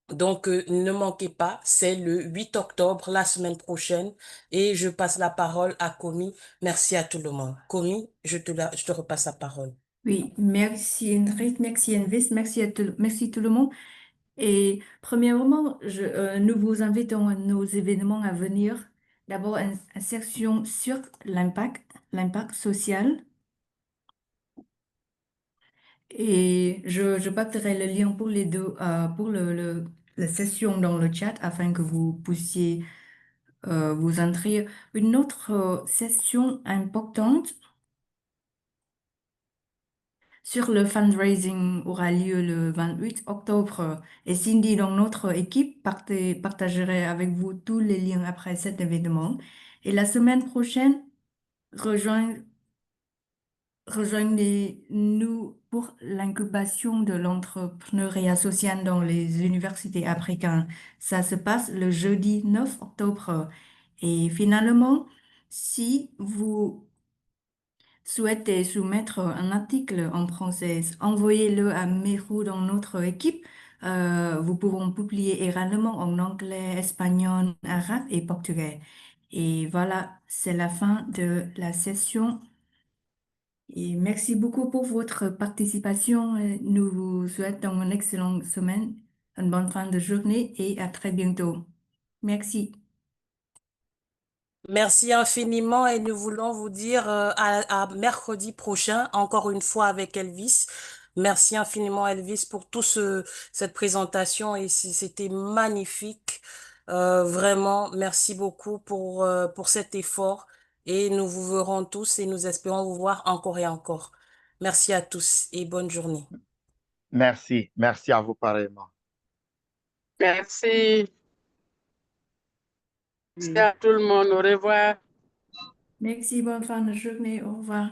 ne manquez pas, c'est le 8 octobre, la semaine prochaine, et je passe la parole à Komi. Merci à tout le monde. Komi, je te repasse la parole. Oui, merci Henrik, merci Envis, merci tout le monde. Et premièrement, nous vous invitons à nos événements à venir. D'abord, une section sur l'impact social. Et je partagerai le lien pour les deux, pour la session dans le chat afin que vous puissiez vous inscrire. Une autre session importante sur le fundraising aura lieu le 28 octobre et Cindy, dans notre équipe, partagerait avec vous tous les liens après cet événement. Et la semaine prochaine, rejoignez, rejoignez-nous pour l'incubation de l'entrepreneuriat social dans les universités africaines. Ça se passe le jeudi 9 octobre. Et finalement, si vous souhaitez soumettre un article en français, envoyez-le à Meru dans notre équipe. Vous pouvons publier également en anglais, espagnol, arabe et portugais. Et voilà, c'est la fin de la session. Et merci beaucoup pour votre participation. Nous vous souhaitons une excellente semaine, une bonne fin de journée et à très bientôt. Merci. Merci infiniment et nous voulons vous dire à mercredi prochain, encore une fois avec Elvis. Merci infiniment Elvis pour cette présentation et c'était magnifique. Vraiment, merci beaucoup pour cet effort et nous vous verrons tous et nous espérons vous voir encore et encore. Merci à tous et bonne journée. Merci. Merci à vous pareillement. Merci. Merci à tout le monde. Au revoir. Merci, bonne fin de journée. Au revoir.